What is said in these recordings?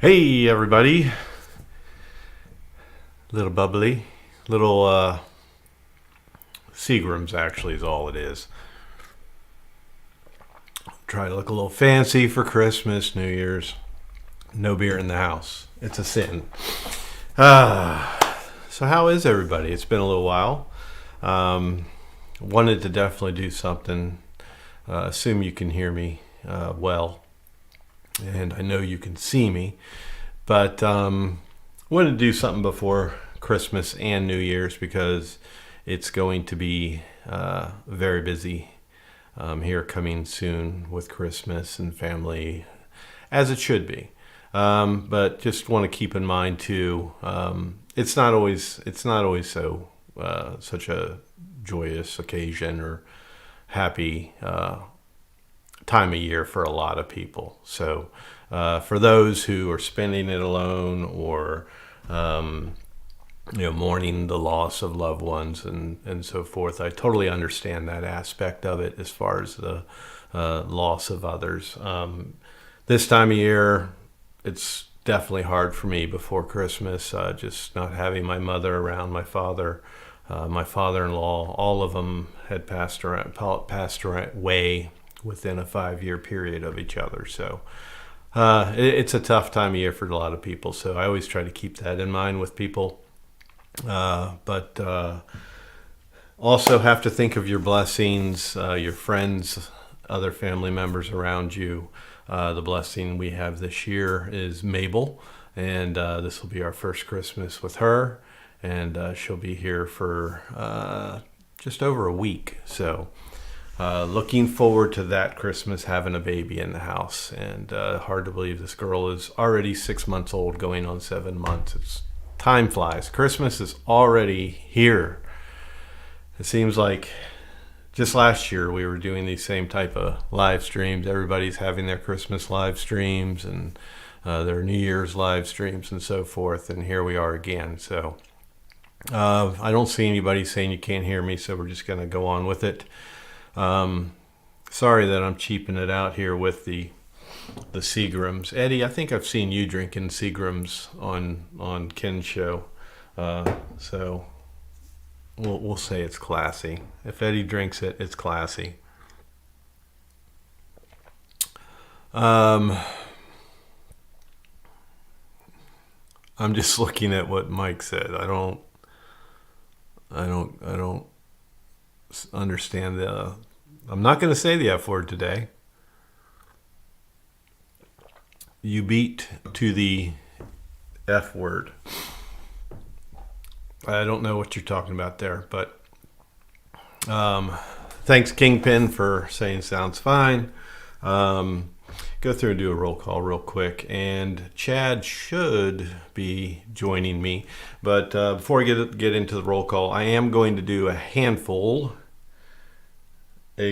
Hey everybody, little bubbly, little Seagrams actually is all it is. Try to look a little fancy for Christmas, New Year's. No beer in the house. It's a sin. So how is everybody? It's been a little while. Wanted to definitely do something. Assume you can hear me well, and I know you can see me. But wanted to do something before Christmas and New Year's because it's going to be very busy here coming soon with Christmas and family, as it should be. But just want to keep in mind too, it's not always so such a joyous occasion or happy time of year for a lot of people. So for those who are spending it alone or mourning the loss of loved ones and so forth, I totally understand that aspect of it as far as the loss of others. This time of year, it's definitely hard for me before Christmas, just not having my mother around, my father, my father-in-law, all of them had passed away within a 5-year period of each other. So it's a tough time of year for a lot of people. So I always try to keep that in mind with people. But also have to think of your blessings, your friends, other family members around you. The blessing we have this year is Mabel, and this will be our first Christmas with her, and she'll be here for just over a week. So looking forward to that Christmas, having a baby in the house, and hard to believe this girl is already 6 months old, going on 7 months. Time flies. Christmas is already here. It seems like just last year we were doing these same type of live streams. Everybody's having their Christmas live streams and their New Year's live streams and so forth. And here we are again. So I don't see anybody saying you can't hear me, so we're just going to go on with it. Sorry that I'm cheaping it out here with the Seagrams. Eddie, I think I've seen you drinking Seagrams on Ken's show. So we'll say it's classy. If Eddie drinks it, it's classy. I'm just looking at what Mike said. I don't understand I'm not going to say the F word today. You beat to the F word. I don't know what you're talking about there, but thanks Kingpin for saying sounds fine. Go through and do a roll call real quick, and Chad should be joining me. But before I get into the roll call, I am going to do a handful a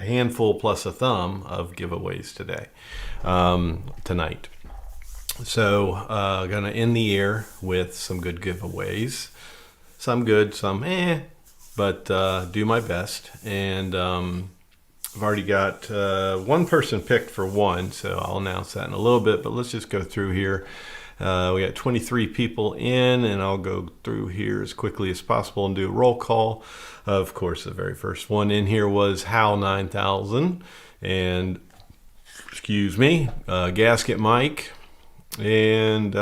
handful plus a thumb of giveaways tonight. So gonna end the year with some good giveaways. Some good, some but do my best. And I've already got one person picked for one, so I'll announce that in a little bit. But let's just go through here. We got 23 people in, and I'll go through here as quickly as possible and do a roll call. Of course, the very first one in here was Hal 9000, and Gasket Mike, and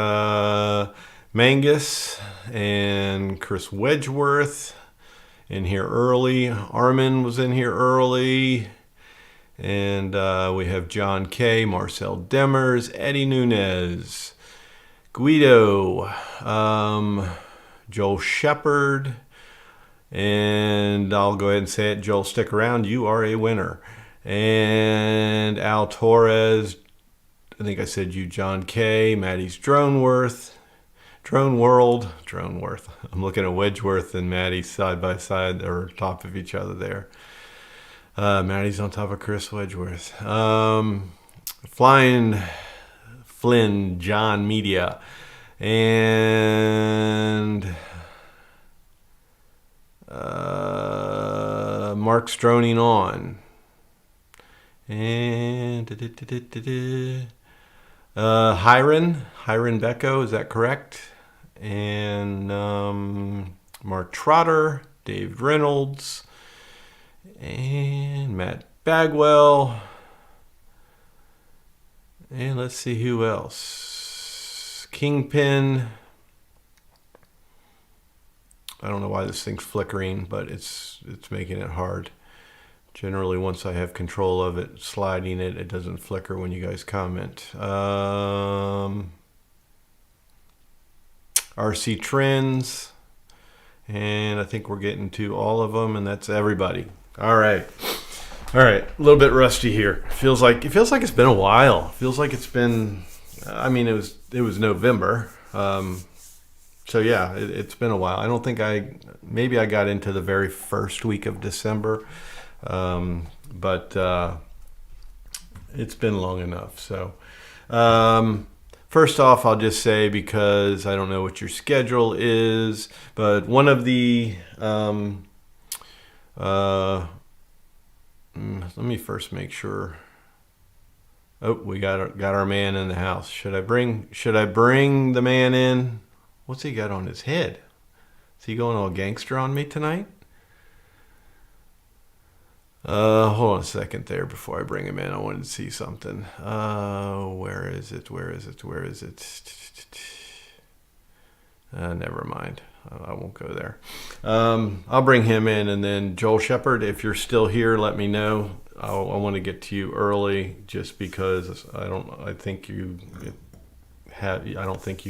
Mangus, and Chris Wedgeworth in here early. Armin was in here early. And we have John K., Marcel Demers, Eddie Nunez, Guido, Joel Shepard, and I'll go ahead and say it, Joel, stick around, you are a winner. And Al Torres, I think I said you, John K., Maddie's Drone World. I'm looking at Wedgeworth and Maddie side by side, or top of each other there. Maddie's on top of Chris Wedgeworth. Flying Flynn, John Media, and Mark's droning on. And Hiron Becco, is that correct? And Mark Trotter, Dave Reynolds, and Matt Bagwell. And let's see who else. Kingpin. I don't know why this thing's flickering, but it's making it hard. Generally, once I have control of it, sliding it, it doesn't flicker when you guys comment. RC Trends. And I think we're getting to all of them, and that's everybody. All right. A little bit rusty here. It feels like it's been a while. It feels like it's been. I mean, it was November. So yeah, it's been a while. I don't think maybe I got into the very first week of December, but it's been long enough. So first off, I'll just say, because I don't know what your schedule is, but one of the let me first make sure. Oh, we got our man in the house. Should I bring the man in? What's he got on his head? Is he going all gangster on me tonight? Hold on a second there before I bring him in. I wanted to see something. Where is it? Never mind. I won't go there. I'll bring him in, and then Joel Shepard, if you're still here, let me know. I want to get to you early, just because I don't think you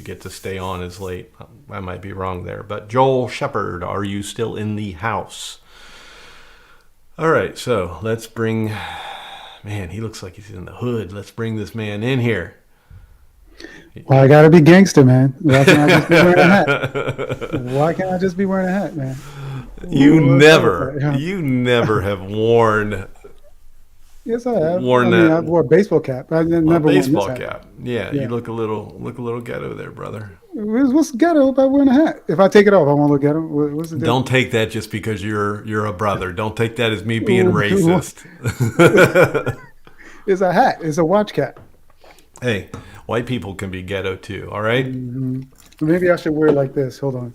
get to stay on as late. I might be wrong there, but Joel Shepard, are you still in the house? All right, so let's bring. Man, he looks like he's in the hood. Let's bring this man in here. Well, I gotta be gangster, man. Why can't I just be wearing a hat? Why can't I just be wearing a hat, man? You never have worn. Yes, I have. I wore a baseball cap. I never a baseball worn this cap. Yeah, you look a little ghetto there, brother. What's ghetto about wearing a hat? If I take it off, I won't look ghetto. What's the difference? Don't take that just because you're a brother. Don't take that as me being racist. It's a hat. It's a watch cap. Hey, white people can be ghetto too. All right. Mm-hmm. Maybe I should wear it like this. Hold on.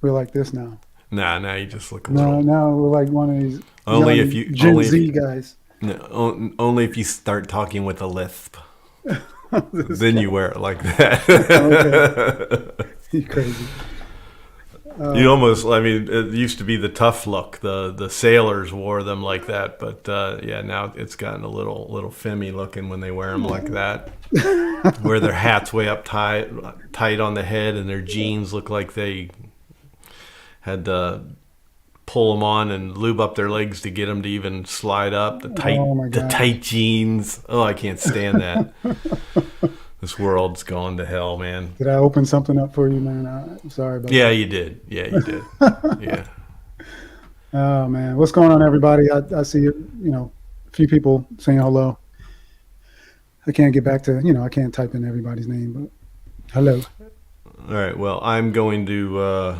We're like this now. Nah, you just look a little. Now we're like one of these Gen Z guys. No, only if you start talking with a lisp. Then you wear it like that. Okay. You crazy. You almost, it used to be the tough look. The sailors wore them like that, but now it's gotten a little femmy looking when they wear them like that. Wear their hats way up tight on the head, and their jeans look like they had to pull them on and lube up their legs to get them to even slide up. The tight jeans. Oh, I can't stand that. This world's gone to hell, man. Did I open something up for you, man? I'm sorry about that. Yeah, you did. Yeah. Oh, man. What's going on, everybody? I see, a few people saying hello. I can't get back to, I can't type in everybody's name, but hello. All right. Well, I'm going to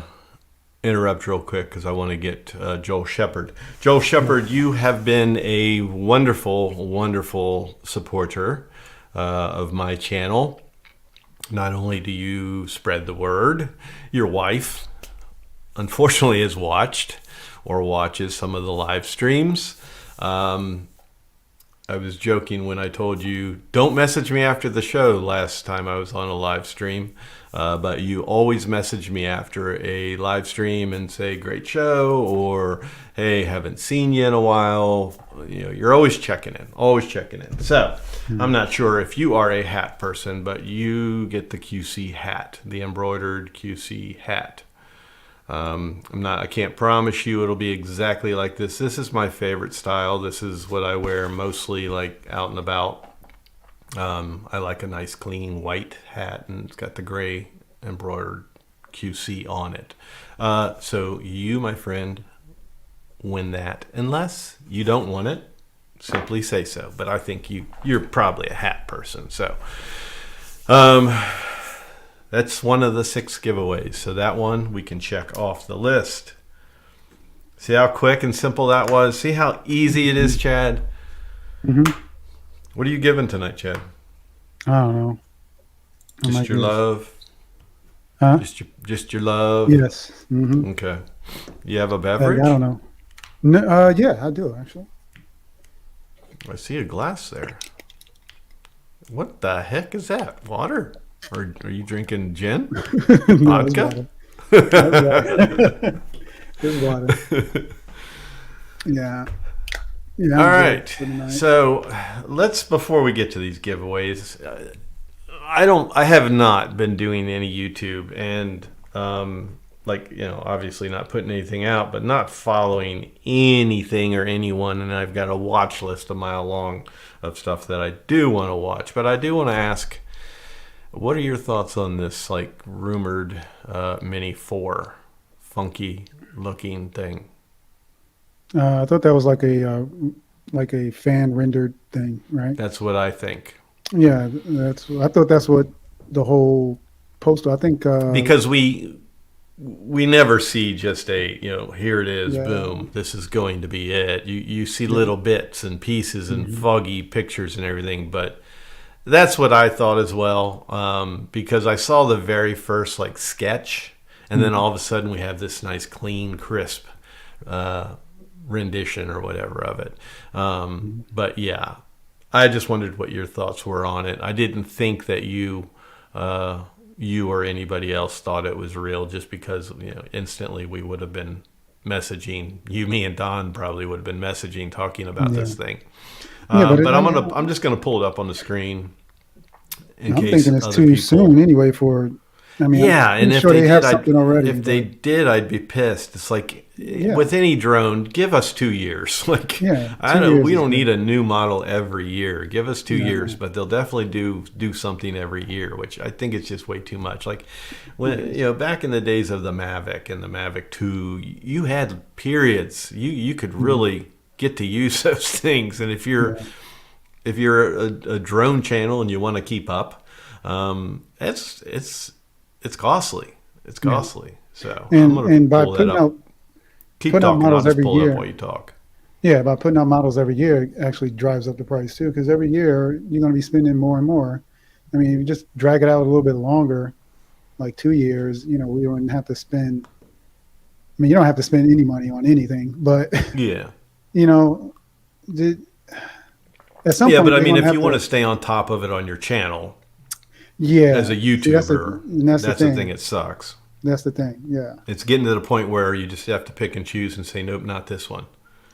interrupt real quick because I want to get Joel Shepard. Joel Shepard, you have been a wonderful, wonderful supporter of my channel. Not only do you spread the word, your wife unfortunately has watched or watches some of the live streams. I was joking when I told you don't message me after the show last time I was on a live stream, but you always message me after a live stream and say great show, or hey, haven't seen you in a while. You're always checking in. So I'm not sure if you are a hat person, but you get the QC hat, the embroidered QC hat. I can't promise you it'll be exactly like this. This is my favorite style. This is what I wear mostly like out and about. I like a nice clean white hat, and it's got the gray embroidered QC on it. So you, my friend, win that. Unless you don't want it, simply say so. But I think you're probably a hat person. So that's one of the 6 giveaways. So that one we can check off the list. See how quick and simple that was? See how easy it is, Chad? Mm-hmm. What are you giving tonight, Chad? I don't know. I Just might your give. love. Huh? Just your love. Yes. Mm-hmm. Okay. You have a I don't beverage? know. No, yeah, I do actually. I see a glass there. What the heck is that? Water? Or are you drinking gin? No, it's Vodka? water. That's water. It's water. Yeah. Yeah, All I'm good right. for the night. So let's before we get to these giveaways, I have not been doing any YouTube and like obviously not putting anything out, but not following anything or anyone, and I've got a watch list a mile long of stuff that I do want to watch. But I do want to ask, what are your thoughts on this like rumored Mini 4 funky looking thing? I thought that was like a fan rendered thing, right? That's what I think. Yeah, that's. I thought that's what the whole poster. I think. Because we never see just a here it is, Yeah, boom, this is going to be it. You see yeah, little bits and pieces and hmm foggy pictures and everything, but that's what I thought as well, because I saw the very first like sketch, and then hmm all of a sudden we have this nice clean crisp uh, rendition or whatever of it. But yeah, I just wondered what your thoughts were on it. I didn't think that you or anybody else thought it was real, just because instantly we would have been messaging you, me, and Don probably would have been messaging talking about yeah, this thing. yeah. But But I'm just gonna pull it up on the screen in I'm case thinking it's other too people. soon anyway. For, I mean, I'm Yeah, and pretty if sure they they did, have I'd something already. if they But did, I'd be pissed. It's like yeah, with any drone, give us 2 years. Like yeah, I two don't, years we is don't need good. a new model every year. Give us 2 years, No, but they'll definitely do something every year, which I think it's just way too much. Like it when is. back in the days of the Mavic and the Mavic 2, you had periods. You could Mhm. really get to use those things, and Yeah, if you're a drone channel and you want to keep up, it's costly. It's yeah. costly. So I'm And gonna and by pull that up. Keep putting out talking. I'll models just every pull it up year, while you talk. yeah, by putting out models every year, it actually drives up the price too. Because every year you're going to be spending more and more. I mean, if you just drag it out a little bit longer, like 2 years, we wouldn't have to spend. I mean, you don't have to spend any money on anything, but Yeah. you know, the, at some Yeah, but point I they're mean, going to if have you want to. to stay on top of it on your channel as Yeah, a see, YouTuber, that's the that's the thing. thing. It sucks. That's the thing. Yeah, It's getting to the point where you just have to pick and choose and say, nope, not this one.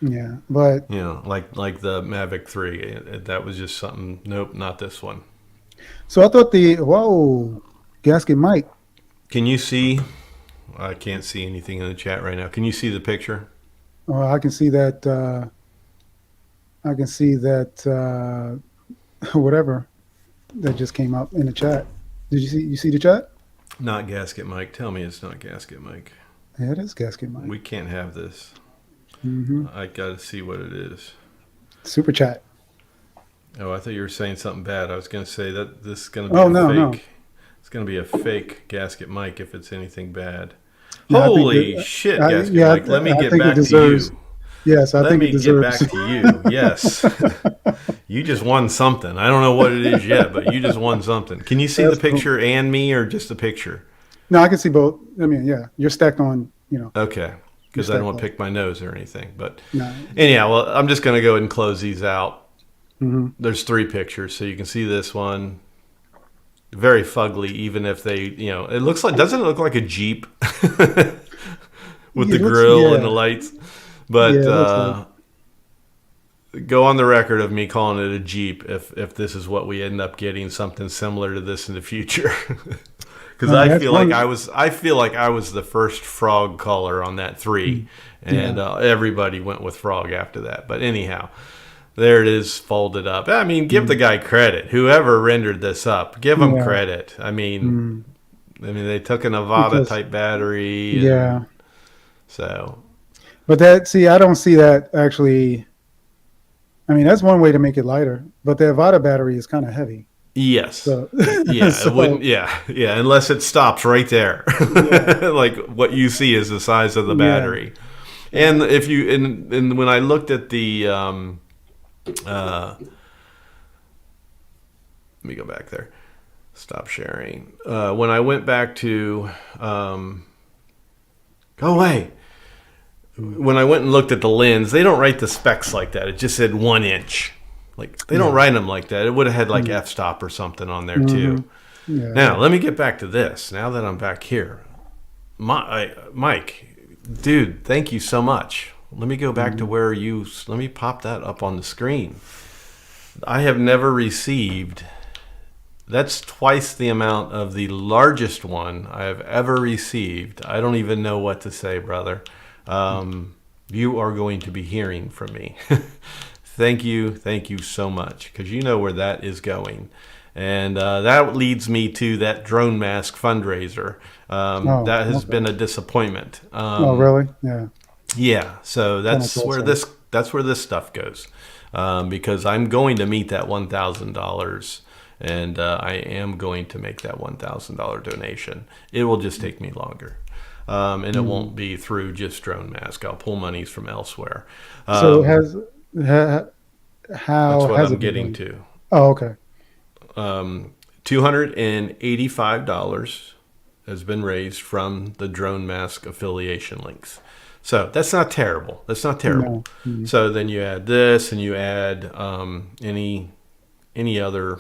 yeah. But Like the Mavic 3. That was just something. Nope, not this one. so I thought the whoa gasket mic. Can you see? I can't see anything in the chat right now. Can you see the picture? I can see that. I can see that. Whatever that just came up in the chat. Did you see? You see the chat? Not gasket mic. Tell me it's not gasket mic. Yeah, it is gasket mic. We can't have this. Hmm I got to see what it is. Super chat. Oh, I thought you were saying something bad. I was going to say that this is going to be Oh a no, no, fake. It's going to be a fake gasket mic if it's anything bad. no. I think Holy that. shit, gasket Yeah, mic. Let me I get think it back to deserves. you. Yes, I Let think it me get deserves. back to you. Yes. You just won something. I don't know what it is yet, but you just won something. Can you see the That's cool. picture and me or just the picture? No, I can see both. I mean, yeah, you're stacked on. Okay. You're Because I don't stacked want to on. pick my nose or anything. But No. anyhow, well, I'm just going to go ahead and close these out. hmm There's 3 pictures. So you can see this one. Very fugly, even if they, it looks like, doesn't it look like a Jeep with the It looks. grill and the Yeah, lights? yeah. But It looks like. go on the record of me calling it a Jeep if this is what we end up getting, something similar to this in the future. Because I mean, that's one. I feel like I was the first frog color on that 3, and Yeah. everybody went with frog after that. But anyhow, there it is, folded up. I mean, give the mm, guy credit. Whoever rendered this up, give him Yeah. credit. mm, I mean, they took a Nevada because type battery, yeah, and so but I don't see that actually. I mean, that's one way to make it lighter, but the Avada battery is kind of heavy. yes, So, yeah, it wouldn't, so yeah, unless it stops right there, yeah, like what you see is the size of the yeah, battery. yeah. And if you and when I looked at the uh, Let me go back there. Stop sharing. When I went back to, go away. When I went and looked at the lens, they don't write the specs like that. It just said 1 inch. Like they don't write them like that. It would have had like f-stop or something on there too. Yeah. Now let me get back to this. Now that I'm back here, Mike, dude, thank you so much. Let me go back to where you. Let me pop that up on the screen. I have never received. That's twice the amount of the largest one I have ever received. I don't even know what to say, brother. You are going to be hearing from me. Thank you so much, because you know where that is going. And that leads me to that drone mask fundraiser. That has been a disappointment. Oh, really? Yeah. Yeah, so that's where this stuff goes, because I'm going to meet that $1,000. And I am going to make that $1,000 donation. It will just take me longer. And it won't be through just Drone Mask. I'll pull monies from elsewhere. So how that's what has I'm it been getting done? to. Oh, okay. $285 has been raised from the Drone Mask affiliation links. So that's not terrible. That's not terrible. No. So then you add this, and you add any other.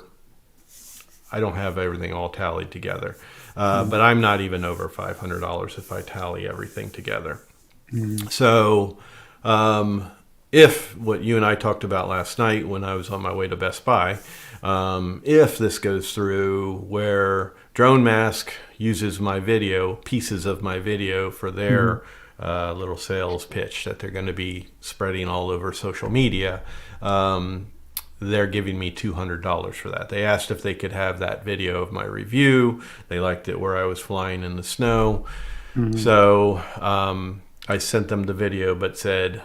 I don't have everything all tallied together, but I'm not even over $500 if I tally everything together. So if what you and I talked about last night when I was on my way to Best Buy, if this goes through where Drone Mask uses my video, pieces of my video for their little sales pitch that they're going to be spreading all over social media, they're giving me $200 for that. They asked if they could have that video of my review. They liked it where I was flying in the snow. So I sent them the video, but said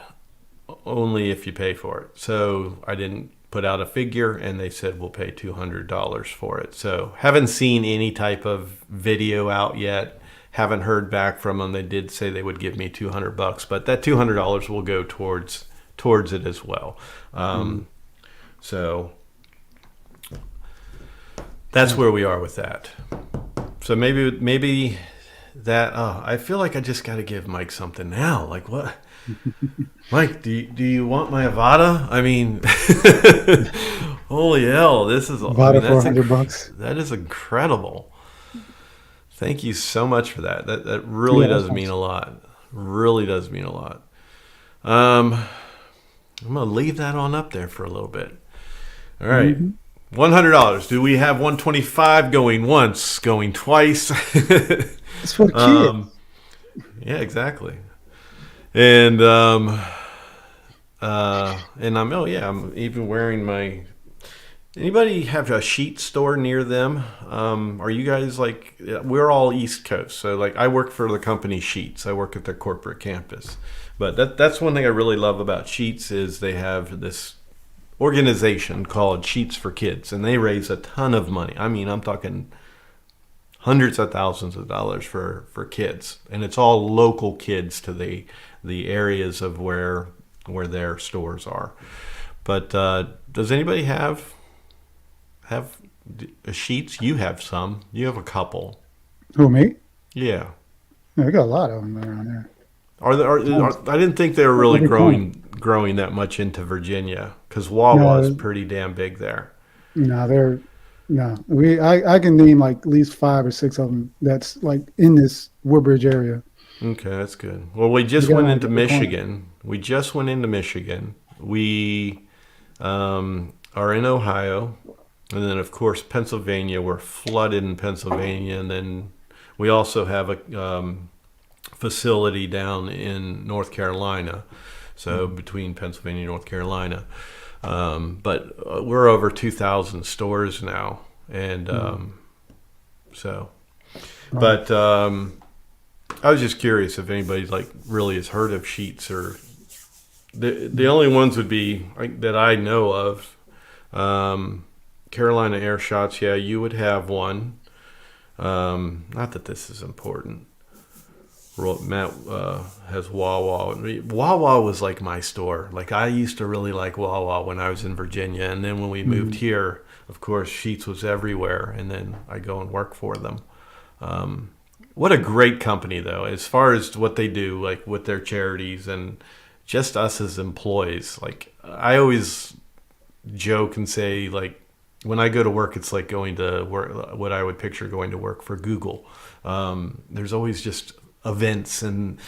only if you pay for it. So I didn't put out a figure, and they said we'll pay $200 for it. So haven't seen any type of video out yet. Haven't heard back from them. They did say they would give me $200, but that $200 will go towards it as well. So that's where we are with that. So maybe that. I feel like I just got to give Mike something now. Like what? Mike, do you want my Avada? I mean, holy hell! This is Avada for $100. That is incredible. Thank you so much for that. That really does mean a lot. Really does mean a lot. I'm gonna leave that on up there for a little bit. All right. $100. Do we have $125 going once, going twice? It's for the kids. Yeah, exactly. And I'm even wearing my. Anybody have a sheet store near them? Are you guys like? We're all East Coast, so like I work for the company Sheets. I work at their corporate campus, but that's one thing I really love about Sheets is they have this organization called Sheets for Kids, and they raise a ton of money. I mean, I'm talking hundreds of thousands of dollars for kids, and it's all local kids to the areas of where their stores are. But does anybody have Sheets? You have some. You have a couple. Who, me? Yeah. Yeah, we got a lot of them around there. I didn't think they were really growing that much into Virginia, because Wawa is pretty damn big there. I can name like at least 5 or 6 of them that's like in this Woodbridge area. Okay, that's good. Well, we just went into Michigan. We are in Ohio, and then of course Pennsylvania. We're flooded in Pennsylvania, and then we also have a facility down in North Carolina, so between Pennsylvania and North Carolina. But we're over 2,000 stores now, and but I was just curious if anybody like really has heard of Sheets, or the only ones would be that I know of. Carolina Air Shots, yeah, you would have one. Not that this is important. Matt has Wawa. Wawa was like my store. Like I used to really like Wawa when I was in Virginia, and then when we moved here, of course, Sheetz was everywhere, and then I go and work for them. What a great company, though, as far as what they do, like with their charities and just us as employees. Like I always joke and say, like when I go to work, it's like going to work. What I would picture going to work for Google. There's always just events and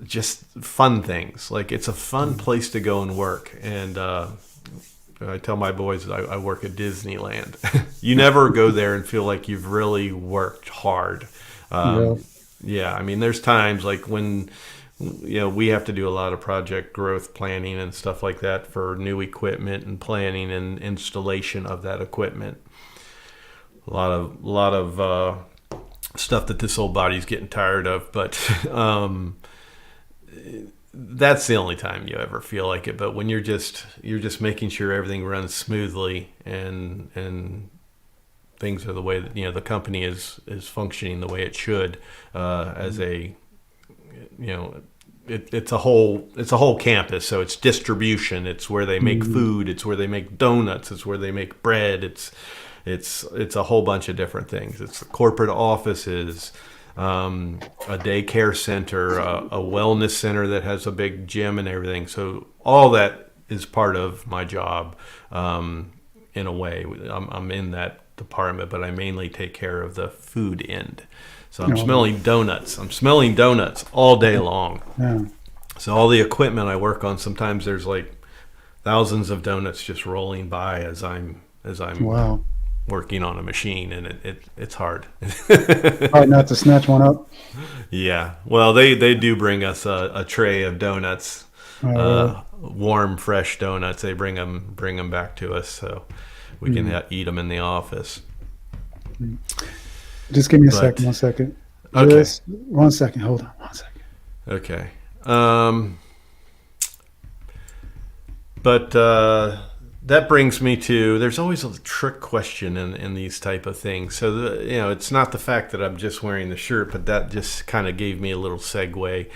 just fun things. Like it's a fun place to go and work. And I tell my boys that I work at Disneyland. You never go there and feel like you've really worked hard. Yeah. Yeah, I mean, there's times like when we have to do a lot of project growth planning and stuff like that for new equipment and planning and installation of that equipment. A lot of stuff that this old body's getting tired of, but that's the only time you ever feel like it. But when you're just making sure everything runs smoothly and things are the way that the company is functioning the way it should, as a it's a whole campus. So it's distribution, it's where they make food, it's where they make donuts, it's where they make bread, it's a whole bunch of different things. It's the corporate offices, a daycare center, a wellness center that has a big gym and everything. So all that is part of my job. In a way, I'm in that department, but I mainly take care of the food end. So I'm smelling donuts. I'm smelling donuts all day long. Yeah. So all the equipment I work on, sometimes there's like thousands of donuts just rolling by as I'm Wow. working on a machine, and it's hard. Hard not to snatch one up. Yeah. Well, they do bring us a tray of donuts, Really? warm, fresh donuts. They bring them back to us, so we can eat them in the office. Just give me a But- second. 1 second. Okay. Just 1 second. Hold on. 1 second. Okay. But that brings me to, there's always a trick question in these type of things. So, it's not the fact that I'm just wearing the shirt, but that just kind of gave me a little segue.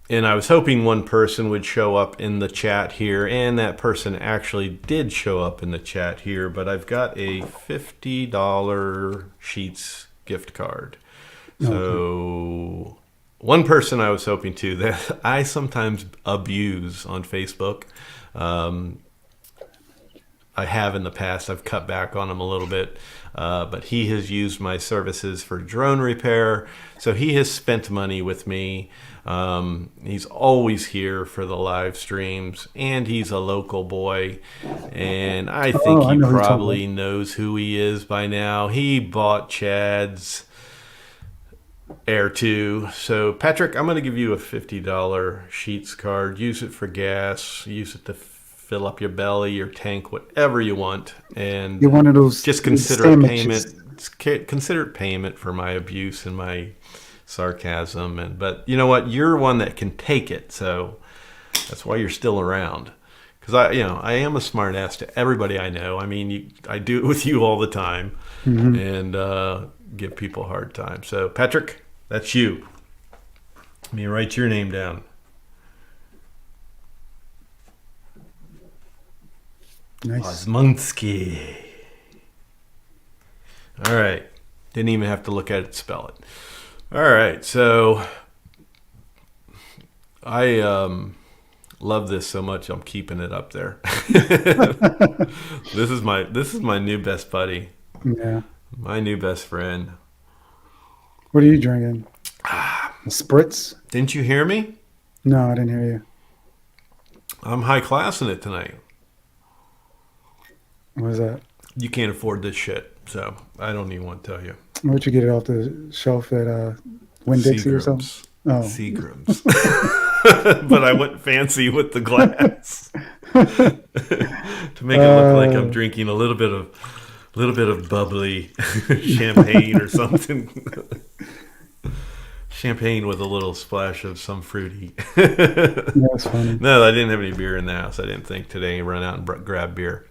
And I was hoping one person would show up in the chat here, and that person actually did show up in the chat here, but I've got a $50 Sheetz gift card. So one person I was hoping to, that I sometimes abuse on Facebook. I have in the past. I've cut back on him a little bit. But he has used my services for drone repair. So he has spent money with me. He's always here for the live streams, and he's a local boy. And I think I know he who you're talking probably knows who he is by now. He bought Chad's Air 2. So, Patrick, I'm going to give you a $50 Sheetz card. Use it for gas. Use it to fill up your belly, your tank, whatever you want. And You're one of those. just consider it sandwiches. payment. Consider it payment for my abuse and my sarcasm. But you know what? You're one that can take it. So that's why you're still around. Because I am a smart ass to everybody I know. I mean, I do it with you all the time, and give people a hard time. So, Patrick, that's you. Let me write your name down. Nice. Osmunski. All right. Didn't even have to look at it, spell it. All right. So I love this so much, I'm keeping it up there. This is my new best buddy. Yeah. My new best friend. What are you drinking? A Spritz? Didn't you hear me? No, I didn't hear you. I'm high classing it tonight. What is that? You can't afford this shit, so I don't even want to tell you. Where'd you get it off the shelf at Winn-Dixie or something? Oh. Seagram's. But I went fancy with the glass to make it look like I'm drinking a little bit of bubbly champagne or something. Champagne with a little splash of some fruity. That's funny. No, I didn't have any beer in the house. I didn't think today. Run out and grab beer.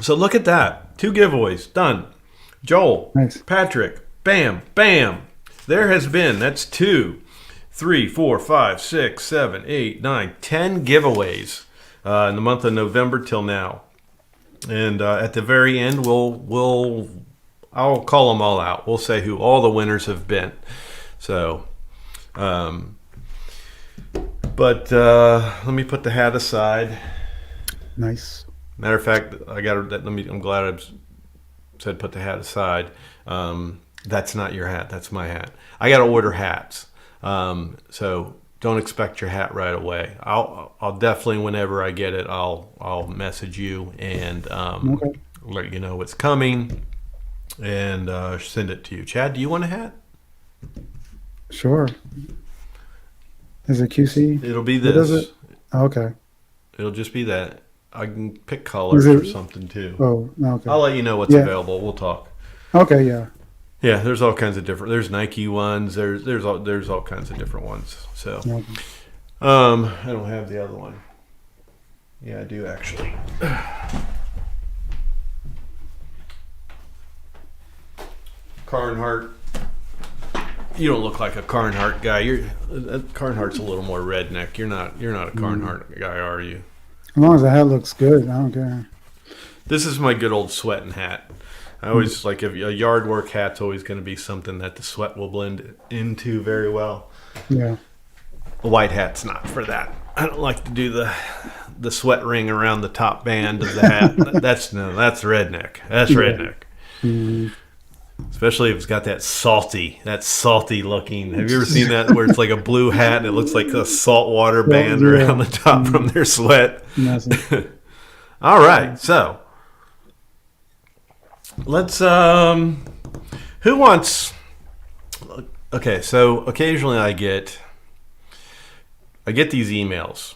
So look at that. 2 giveaways done. Joel, Nice. Patrick, bam, bam. There has been, that's 2, 3, 4, 5, 6, 7, 8, 9, 10 giveaways in the month of November till now. And at the very end, I'll call them all out. We'll say who all the winners have been. So, but let me put the hat aside. Nice. Matter of fact, I'm glad I said put the hat aside. That's not your hat. That's my hat. I got to order hats. So don't expect your hat right away. I'll definitely, whenever I get it, I'll message you and let you know what's coming and send it to you. Chad, do you want a hat? Sure. Is it QC? It'll be What is this. it? Oh, okay. It'll just be that. I can pick colors or something too. Oh, okay. I'll let you know what's available. We'll talk. Okay, yeah. Yeah, there's all kinds of different. There's Nike ones. There's all kinds of different ones. So, Okay. I don't have the other one. Yeah, I do actually. Carnhart. You don't look like a Carnhart guy. Carnhart's a little more redneck. You're not a Carnhart guy, are you? As long as the hat looks good, I don't care. This is my good old sweating hat. I always like a yard work hat's always going to be something that the sweat will blend into very well. Yeah. A white hat's not for that. I don't like to do the sweat ring around the top band of the hat. That's redneck. That's redneck. Mm-hmm. Especially if it's got that salty looking. Have you ever seen that where it's like a blue hat and it looks like a saltwater band around the top from their sweat? All right, so let's who wants? Okay, so occasionally I get these emails,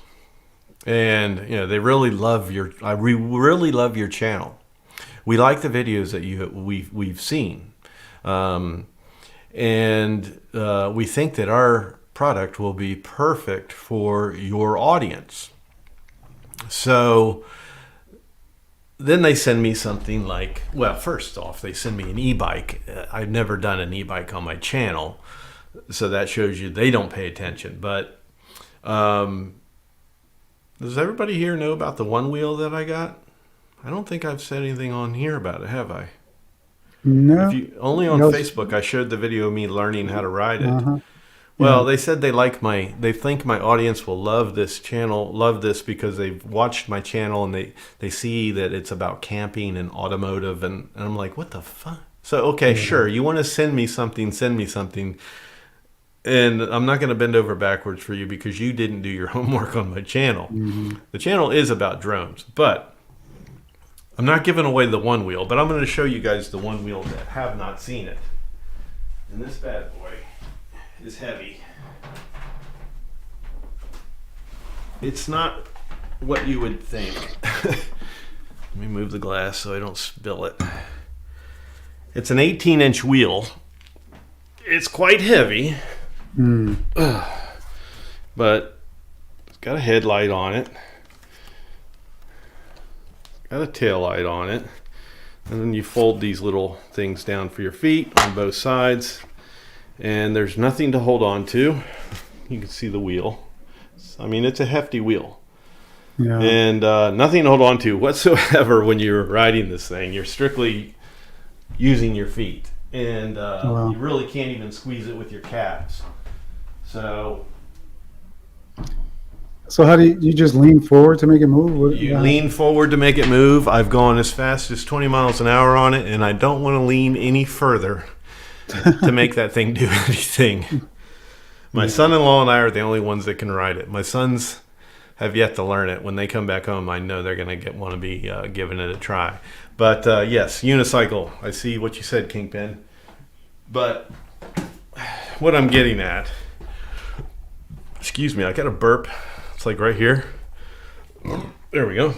and they really love we really love your channel. We like the videos that we've seen, and we think that our product will be perfect for your audience. So then they send me something like, well, first off, they send me an e-bike. I've never done an e-bike on my channel, so that shows you they don't pay attention. But does everybody here know about the one wheel that I got? I don't think I've said anything on here about it, have I? No. Only on Facebook I showed the video of me learning how to ride it. Uh-huh. Well, they said they think my audience will love this because they've watched my channel and they see that it's about camping and automotive, and I'm like, what the fuck? So, okay, sure, you want to send me something, and I'm not going to bend over backwards for you because you didn't do your homework on my channel. Mm-hmm. The channel is about drones, but I'm not giving away the one wheel, but I'm going to show you guys the one wheel that have not seen it. And this bad boy is heavy. It's not what you would think. Let me move the glass so I don't spill it. It's an 18-inch wheel. It's quite heavy, but it's got a headlight on it. Got a tail light on it, and then you fold these little things down for your feet on both sides, and there's nothing to hold on to. You can see the wheel. I mean, it's a hefty wheel, and nothing to hold on to whatsoever when you're riding this thing. You're strictly using your feet, and you really can't even squeeze it with your calves. So how do you just lean forward to make it move? You lean forward to make it move. I've gone as fast as 20 miles an hour on it, and I don't want to lean any further to make that thing do anything. My son-in-law and I are the only ones that can ride it. My sons have yet to learn it. When they come back home, I know they're going to want to be giving it a try. But yes, unicycle. I see what you said, Kingpin. But what I'm getting at, excuse me, I got a burp. It's like right here. There we go.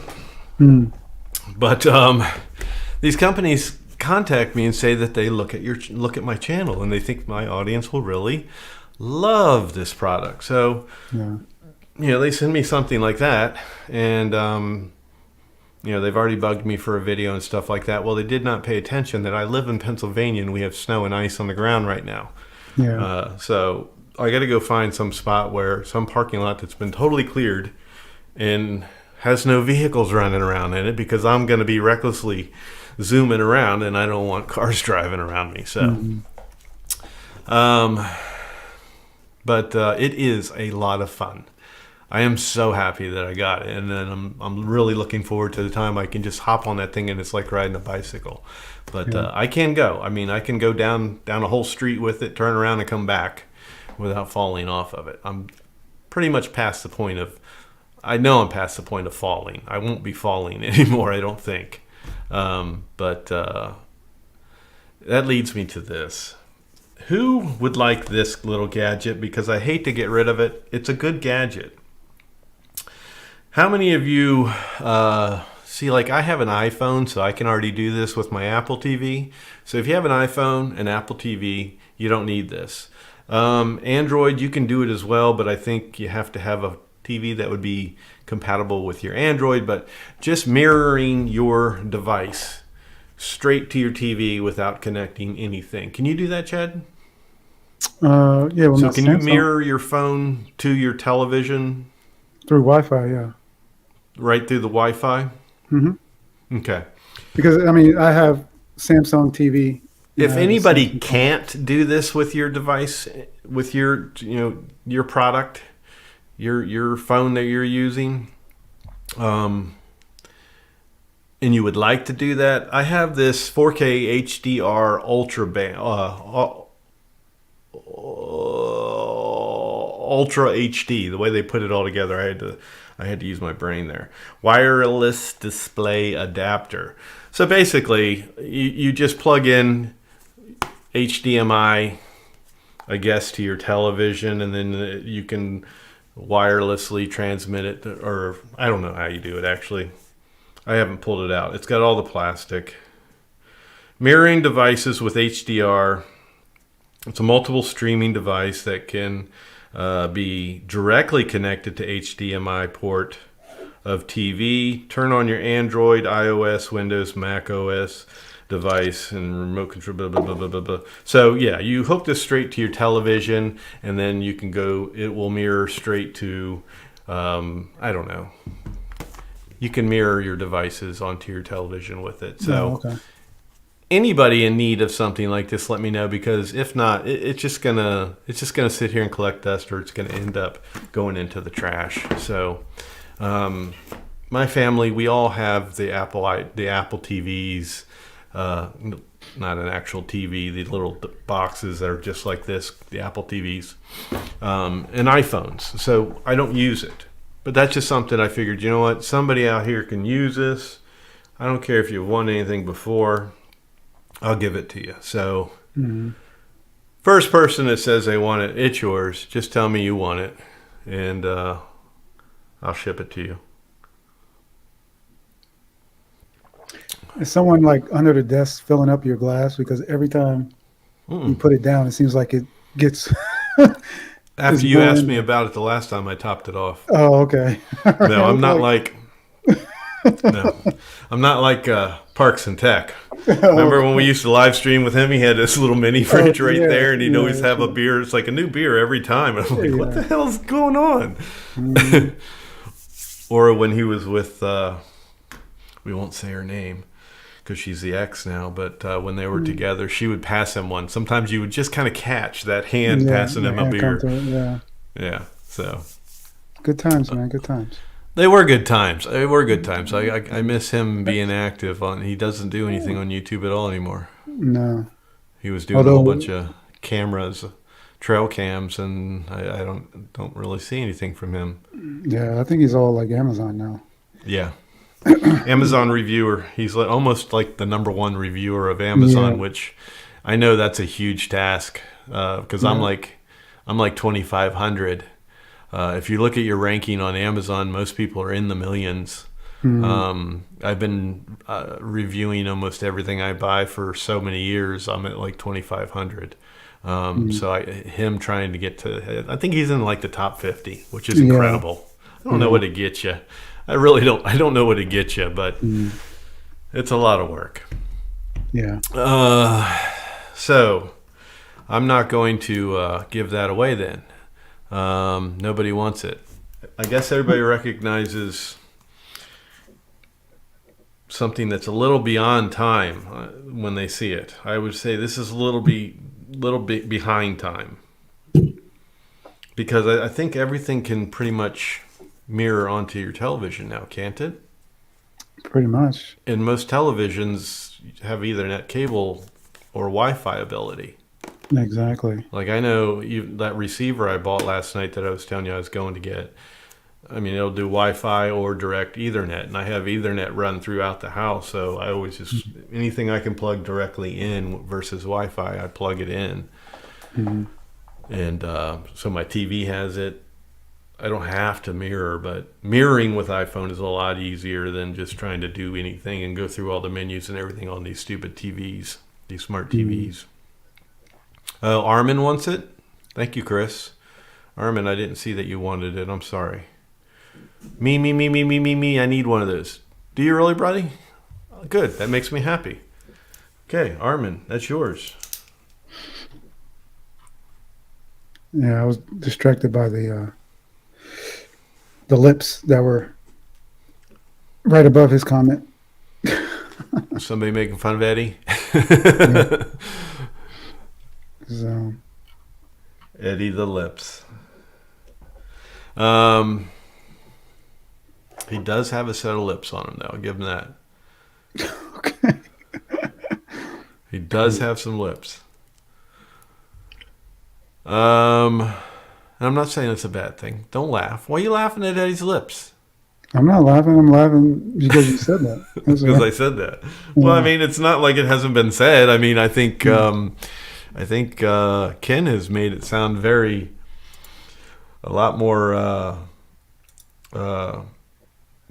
But these companies contact me and say that they look at my channel and they think my audience will really love this product. So they send me something like that, and they've already bugged me for a video and stuff like that. Well, they did not pay attention that I live in Pennsylvania and we have snow and ice on the ground right now. Yeah. So I got to go find some spot where some parking lot that's been totally cleared and has no vehicles running around in it, because I'm going to be recklessly zooming around and I don't want cars driving around me. So, but it is a lot of fun. I am so happy that I got it, and then I'm really looking forward to the time I can just hop on that thing and it's like riding a bicycle. But I can go. I mean, I can go down a whole street with it, turn around, and come back without falling off of it. I'm pretty much past the point of. I know I'm past the point of falling. I won't be falling anymore, I don't think. But that leads me to this. Who would like this little gadget? Because I hate to get rid of it. It's a good gadget. How many of you see, like I have an iPhone, so I can already do this with my Apple TV. So if you have an iPhone and Apple TV, you don't need this. Android, you can do it as well, but I think you have to have a TV that would be compatible with your Android. But just mirroring your device straight to your TV without connecting anything. Can you do that, Chad? Yeah. Well, so can you mirror your phone to your television? Through Wi-Fi, yeah. Right through the Wi-Fi? Mm-hmm. Okay. Because, I mean, I have Samsung TV. If anybody can't do this with your device, with your, your product, your phone that you're using, and you would like to do that, I have this 4K HDR Ultra HD. The way they put it all together, I had to use my brain there. Wireless display adapter. So basically, you just plug in HDMI, I guess, to your television, and then you can wirelessly transmit it, or I don't know how you do it actually. I haven't pulled it out. It's got all the plastic. Mirroring devices with HDR. It's a multiple streaming device that can be directly connected to HDMI port of TV. Turn on your Android, iOS, Windows, Mac OS device and remote control, blah, blah, blah, blah, blah, blah. So yeah, you hook this straight to your television, and then you can go, it will mirror straight to, I don't know. You can mirror your devices onto your television with it. So anybody in need of something like this, let me know, because if not, it's just gonna sit here and collect dust, or it's gonna end up going into the trash. So my family, we all have the Apple TVs. Not an actual TV, the little boxes that are just like this, the Apple TVs, and iPhones. So I don't use it, but that's just something I figured, you know what, somebody out here can use this. I don't care if you've won anything before, I'll give it to you. So first person that says they want it, it's yours. Just tell me you want it, and I'll ship it to you. Is someone like under the desk filling up your glass? Because every time you put it down, it seems like it gets. After you asked me about it the last time, I topped it off. Oh, okay. No, I'm not like. No, I'm not like Parks and Tech. Remember when we used to live stream with him? He had this little mini fridge right there, and he'd always have a beer. It's like a new beer every time. And I'm like, what the hell is going on? Or when he was with, we won't say her name, because she's the ex now, but when they were together, she would pass him one. Sometimes you would just kind of catch that hand passing him a beer. Yeah. So good times, man. Good times. They were good times. I miss him being active. He doesn't do anything on YouTube at all anymore. No. He was doing a whole bunch of cameras, trail cams, and I don't really see anything from him. Yeah, I think he's all like Amazon now. Yeah. Amazon reviewer. He's almost like the number one reviewer of Amazon, which I know that's a huge task, because I'm like 2,500. If you look at your ranking on Amazon, most people are in the millions. I've been reviewing almost everything I buy for so many years. I'm at like 2,500. So him trying to get to, I think he's in like the top 50, which is incredible. I don't know what it gets you. I really don't. I don't know what to get you, but Mm, it's a lot of work. yeah. So I'm not going to give that away then. Nobody wants it. I guess everybody recognizes something that's a little beyond time when they see it. I would say this is a little bit behind time, because I think everything can pretty much mirror onto your television now, can't it? Pretty much. And most televisions have Ethernet cable or Wi-Fi ability. Exactly. Like I know that receiver I bought last night that I was telling you I was going to get. I mean, it'll do Wi-Fi or direct Ethernet, and I have Ethernet run throughout the house. So I always just anything I can plug directly in versus Wi-Fi, I plug it in, Mm-hmm. and so my TV has it. I don't have to mirror, but mirroring with iPhone is a lot easier than just trying to do anything and go through all the menus and everything on these stupid TVs, these smart TVs. Oh, Armin wants it. Thank you, Chris. Armin, I didn't see that you wanted it. I'm sorry. Me. I need one of those. Do you really, buddy? Good. That makes me happy. Okay, Armin, that's yours. Yeah, I was distracted by the lips that were right above his comment. Somebody making fun of Eddie? Yeah. So, Eddie the lips. He does have a set of lips on him, though. I'll give him that. okay. He does have some lips. And I'm not saying it's a bad thing. Don't laugh. Why are you laughing at Eddie's lips? I'm not laughing. I'm laughing because you said that. That's Because right. I said that. Well, I Yeah. mean, it's not like it hasn't been said. I mean, I think Ken has made it sound a lot more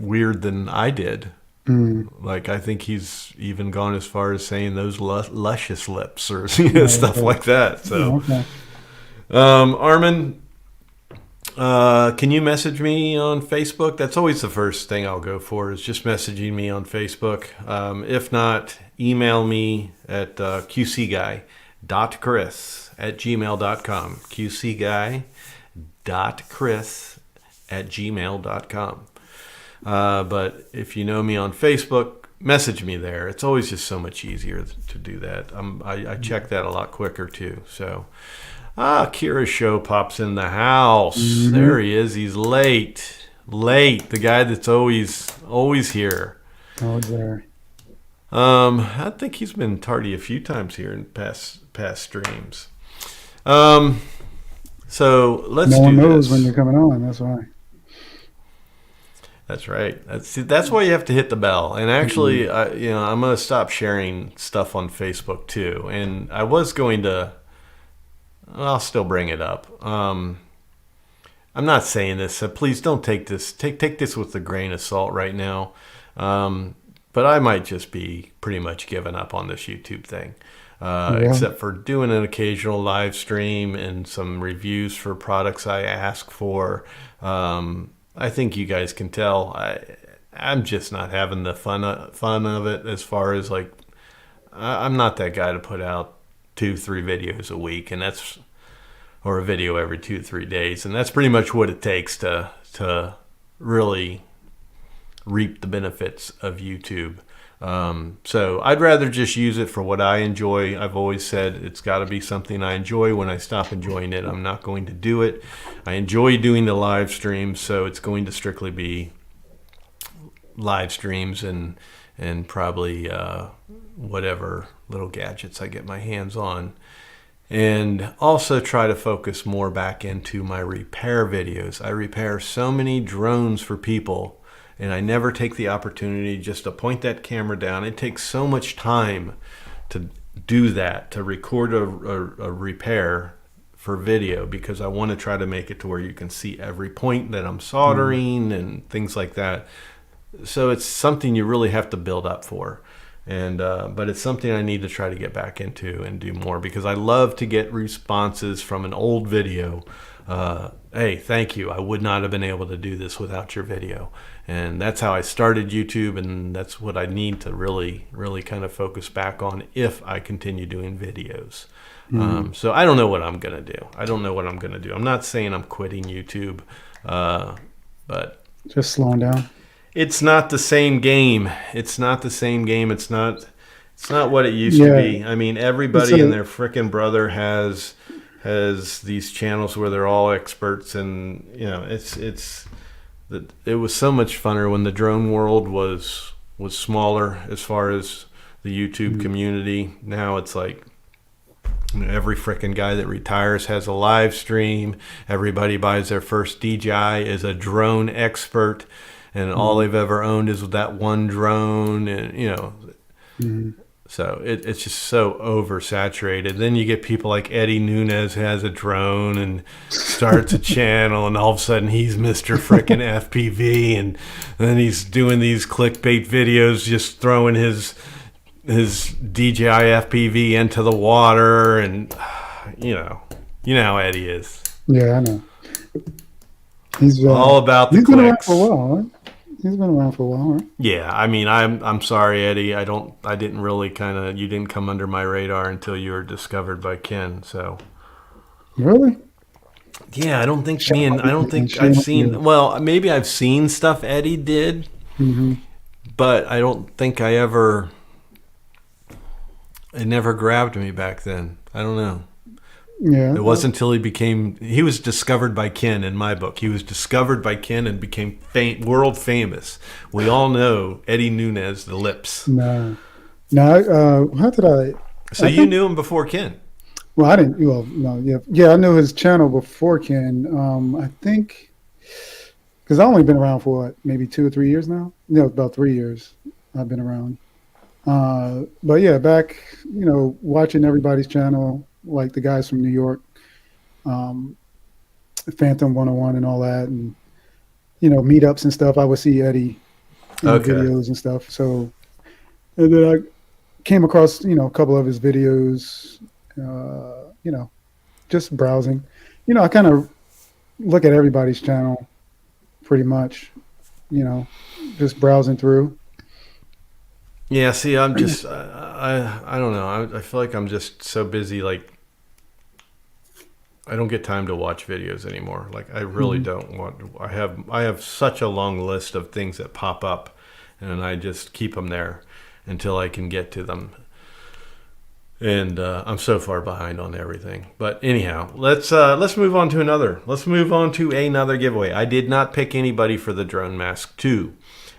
weird than I did. Mm. Like, I think he's even gone as far as saying those luscious lips or stuff Okay. like that. So, Okay. Armin, can you message me on Facebook? That's always the first thing I'll go for, is just messaging me on Facebook. If not, email me at qcguy.chris@gmail.com. qcguy.chris@gmail.com. But if you know me on Facebook, message me there. It's always just so much easier to do that. I check that a lot quicker too. So, Kira's show pops in the house. Mm-hmm. There he is. He's late. The guy that's always here. Oh, there. I think he's been tardy a few times here in past streams. So let's do this. No one knows when you're coming on. That's why. That's right. That's why you have to hit the bell. And actually, I'm going to stop sharing stuff on Facebook too. And I was going to. I'll still bring it up. I'm not saying this, so please don't take this. Take this with a grain of salt right now. But I might just be pretty much giving up on this YouTube thing, except for doing an occasional live stream and some reviews for products I ask for. I think you guys can tell I'm just not having the fun of it, as far as like I'm not that guy to put out 2-3 videos a week, and or a video every 2-3 days, and that's pretty much what it takes to really reap the benefits of YouTube. So I'd rather just use it for what I enjoy. I've always said it's got to be something I enjoy. When I stop enjoying it, I'm not going to do it. I enjoy doing the live streams, so it's going to strictly be live streams and probably whatever little gadgets I get my hands on. And also try to focus more back into my repair videos. I repair so many drones for people, and I never take the opportunity just to point that camera down. It takes so much time to do that, to record a repair for video, because I want to try to make it to where you can see every point that I'm soldering and things like that. So it's something you really have to build up for. And but it's something I need to try to get back into and do more, because I love to get responses from an old video hey, thank you. I would not have been able to do this without your video. And that's how I started YouTube, and that's what I need to really, really kind of focus back on if I continue doing videos. So I don't know what I'm going to do. I'm not saying I'm quitting YouTube, but Just slowing down. it's not the same game. It's not what it used to be. I mean, everybody and their frickin' brother has these channels where they're all experts, and it was so much funner when the drone world was smaller as far as the YouTube community. Now it's like every frickin' guy that retires has a live stream. Everybody buys their first DJI is a drone expert, and all they've ever owned is that one drone, and so it's just so oversaturated. Then you get people like Eddie Nunez who has a drone and starts a channel, and all of a sudden he's Mr. Frickin' FPV, and then he's doing these clickbait videos, just throwing his DJI FPV into the water, and you know how Eddie is. Yeah, I know. He's all about the he's clicks. Been around for a while, right? He's been around for a while, right? Yeah, I mean, I'm sorry, Eddie. I didn't really you didn't come under my radar until you were discovered by Ken. So. Really? Yeah, I don't think I've seen. Well, maybe I've seen stuff Eddie did, but I don't think it never grabbed me back then. I don't know. Yeah. It wasn't until he was discovered by Ken in my book. He was discovered by Ken and became world famous. We all know Eddie Nunez, the lips. No. How did I? So you knew him before Ken? Well, I didn't. Well, no, yeah. I knew his channel before Ken. I think because I've only been around for maybe 2 or 3 years now. No, about 3 years I've been around. But yeah, back watching everybody's channel, like the guys from New York, Phantom 101 and all that, and meetups and stuff. I would see Eddie in videos and stuff. So, and then I came across a couple of his videos. Just browsing. I kind of look at everybody's channel, pretty much. Just browsing through. Yeah, see, I'm just, I don't know. I feel like I'm just so busy, like, I don't get time to watch videos anymore. Like, I really don't want, I have such a long list of things that pop up, and I just keep them there until I can get to them. And I'm so far behind on everything. But anyhow, let's move on to another. Let's move on to another giveaway. I did not pick anybody for the Drone Mask 2.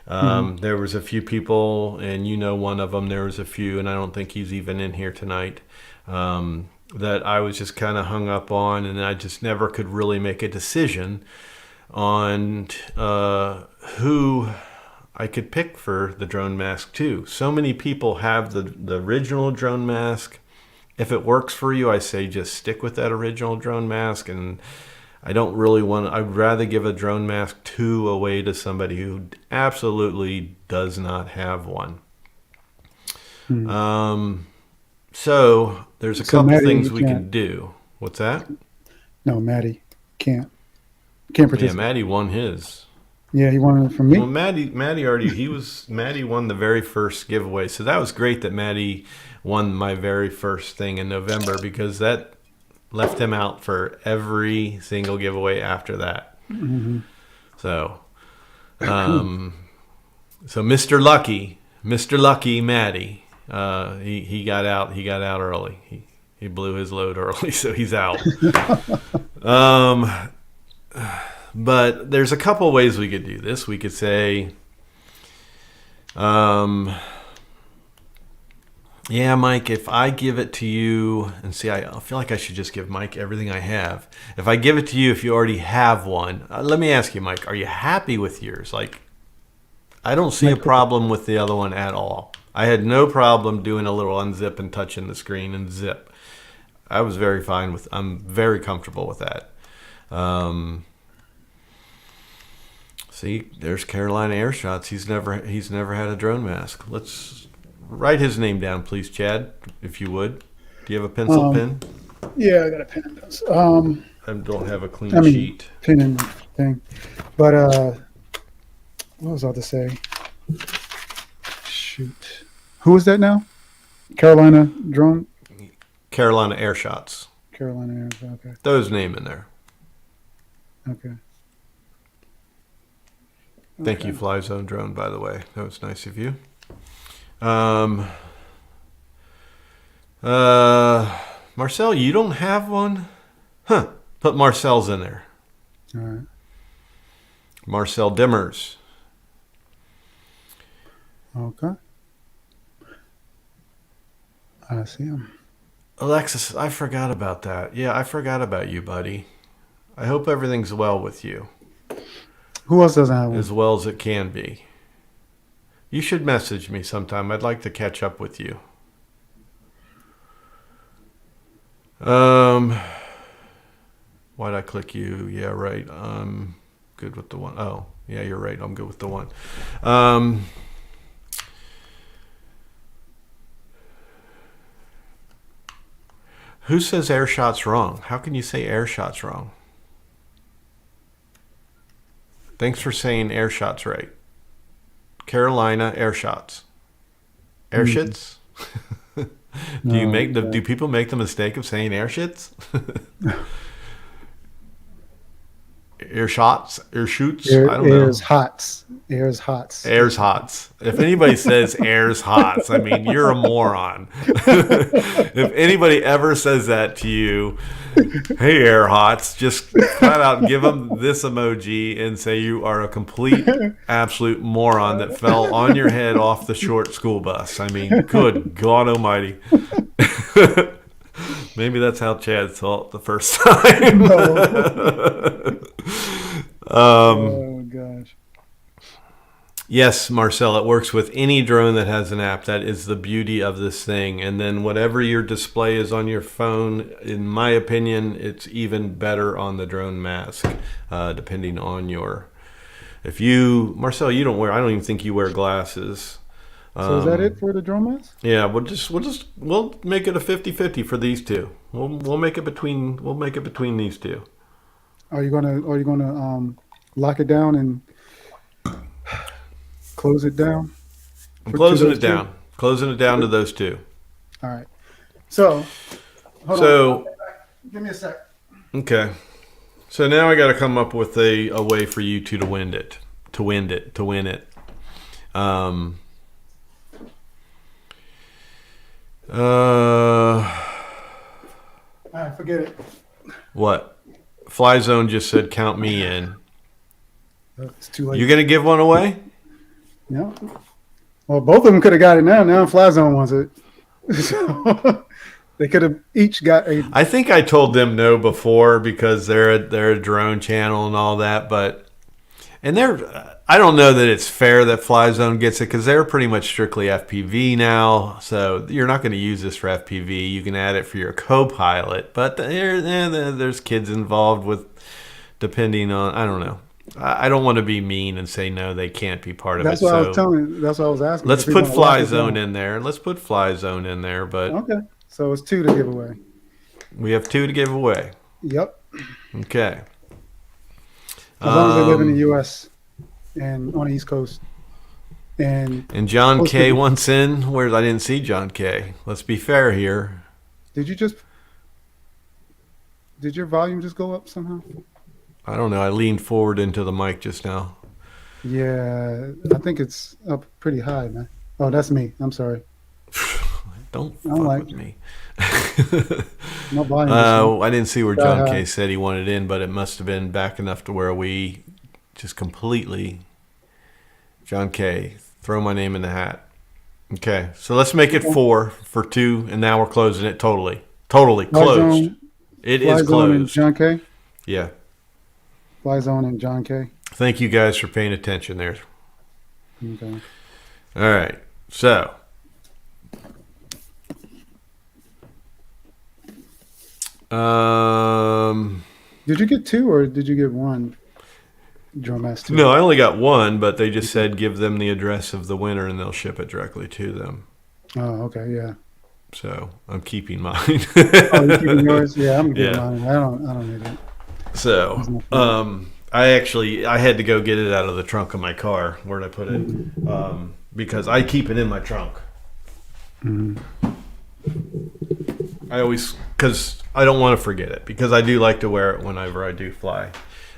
There was a few people, and one of them. There was a few, and I don't think he's even in here tonight, that I was just kind of hung up on, and I just never could really make a decision on who I could pick for the Drone Mask 2. So many people have the original Drone Mask. If it works for you, I say just stick with that original Drone Mask, and I don't really I'd rather give a Drone Mask 2 away to somebody who absolutely does not have one. So there's a couple Maddie, things we can do. What's that? No, Maddie can't participate. Yeah, Maddie won his. Yeah, he won it from me. Well, Maddie won the very first giveaway. So that was great that Maddie won my very first thing in November, because that left him out for every single giveaway after that. So, so Mr. Lucky Maddie, he got out early. He blew his load early, so he's out. But there's a couple ways we could do this. We could say, yeah, Mike, if I give it to you, and see, I feel like I should just give Mike everything I have. If I give it to you, if you already have one, let me ask you, Mike, are you happy with yours? Like, I don't see a problem with the other one at all. I had no problem doing a little unzip and touching the screen and zip. I'm very comfortable with that. See, there's Carolina Airshots. He's never had a drone mask. Let's write his name down, please, Chad, if you would. Do you have a pencil pen? Yeah, I got a pen and pencil. I don't have a clean I mean, sheet. pin and thing. But what was I to say? Shoot, who is that now? Carolina drone. Carolina Air Shots. Carolina Air. Okay. Throw his name in there. Okay. Thank you, Fly Zone Drone, by the way. That was nice of you. Marcel, you don't have one? Huh. Put Marcel's in there. All right. Marcel Dimmers. Okay. I see him. Alexis, I forgot about that. Yeah, I forgot about you, buddy. I hope everything's well with you. Who else doesn't have one? As well as it can be. You should message me sometime. I'd like to catch up with you. Why'd I click you? Yeah, right. I'm good with the one. Oh, yeah, you're right. I'm good with the one. Who says air shots wrong? How can you say air shots wrong? Thanks for saying air shots right. Carolina air shots. Air shits? Do people make the mistake of saying air shits? Air shots? Air shoots? I don't know. Air's hots. Air's hots. Air's hots. If anybody says air's hots, I mean, you're a moron. If anybody ever says that to you, hey, air hots, just flat out give them this emoji and say you are a complete, absolute moron that fell on your head off the short school bus. I mean, good God almighty. Maybe that's how Chad saw it the first time. No. Oh, gosh. Yes, Marcel, it works with any drone that has an app. That is the beauty of this thing. And then whatever your display is on your phone, in my opinion, it's even better on the drone mask, depending on your... Marcel, you don't wear... I don't even think you wear glasses. So is that it for the drone mask? Yeah, we'll make it a 50-50 for these two. We'll make it between these two. Are you gonna lock it down and close it down? I'm closing it down. Two? Closing it down to those two. All right. So hold on. Give me a sec. Okay. So now I got to come up with a way for you two to win it. To win it. Forget it. What? Fly Zone just said count me in. It's too late. You gonna give one away? No. Well, both of them could have got it now. Now Fly Zone wants it. So they could have each got a... I think I told them no before because they're a drone channel and all that, I don't know that it's fair that Fly Zone gets it because they're pretty much strictly FPV now. So you're not going to use this for FPV. You can add it for your co-pilot, but there's kids involved with, depending on, I don't know. I don't want to be mean and say no, they can't be part of That's it. what I was telling you. That's what I was asking. Let's put Fly Zone in there. But okay. So it's 2 to give away. We have 2 to give away. Yep. Okay. As long as they live in the U.S. and on the East Coast. And John K wants in. Where I didn't see John K. Let's be fair here. Did your volume just go up somehow? I don't know. I leaned forward into the mic just now. Yeah, I think it's up pretty high, man. Oh, that's me. I'm sorry. Don't fuck with me. My volume. I didn't see where John K said he wanted in, but it must have been back enough to where we just completely... John K, throw my name in the hat. Okay, so let's make it 4 for 2, and now we're closing it totally. Totally closed. It is closed. John K? Yeah. Fly Zone and John K. Thank you guys for paying attention there. Okay. All right. So. Did you get 2 or did you get 1? Drone mask 2? No, I only got 1, but they just said give them the address of the winner and they'll ship it directly to them. Oh, okay, yeah. So I'm keeping mine. Oh, you're keeping yours? Yeah, I'm keeping mine. I don't need it. So, That's not bad. I had to go get it out of the trunk of my car. Where'd I put it? Because I keep it in my trunk. Mhm. Because I don't want to forget it, because I do like to wear it whenever I do fly.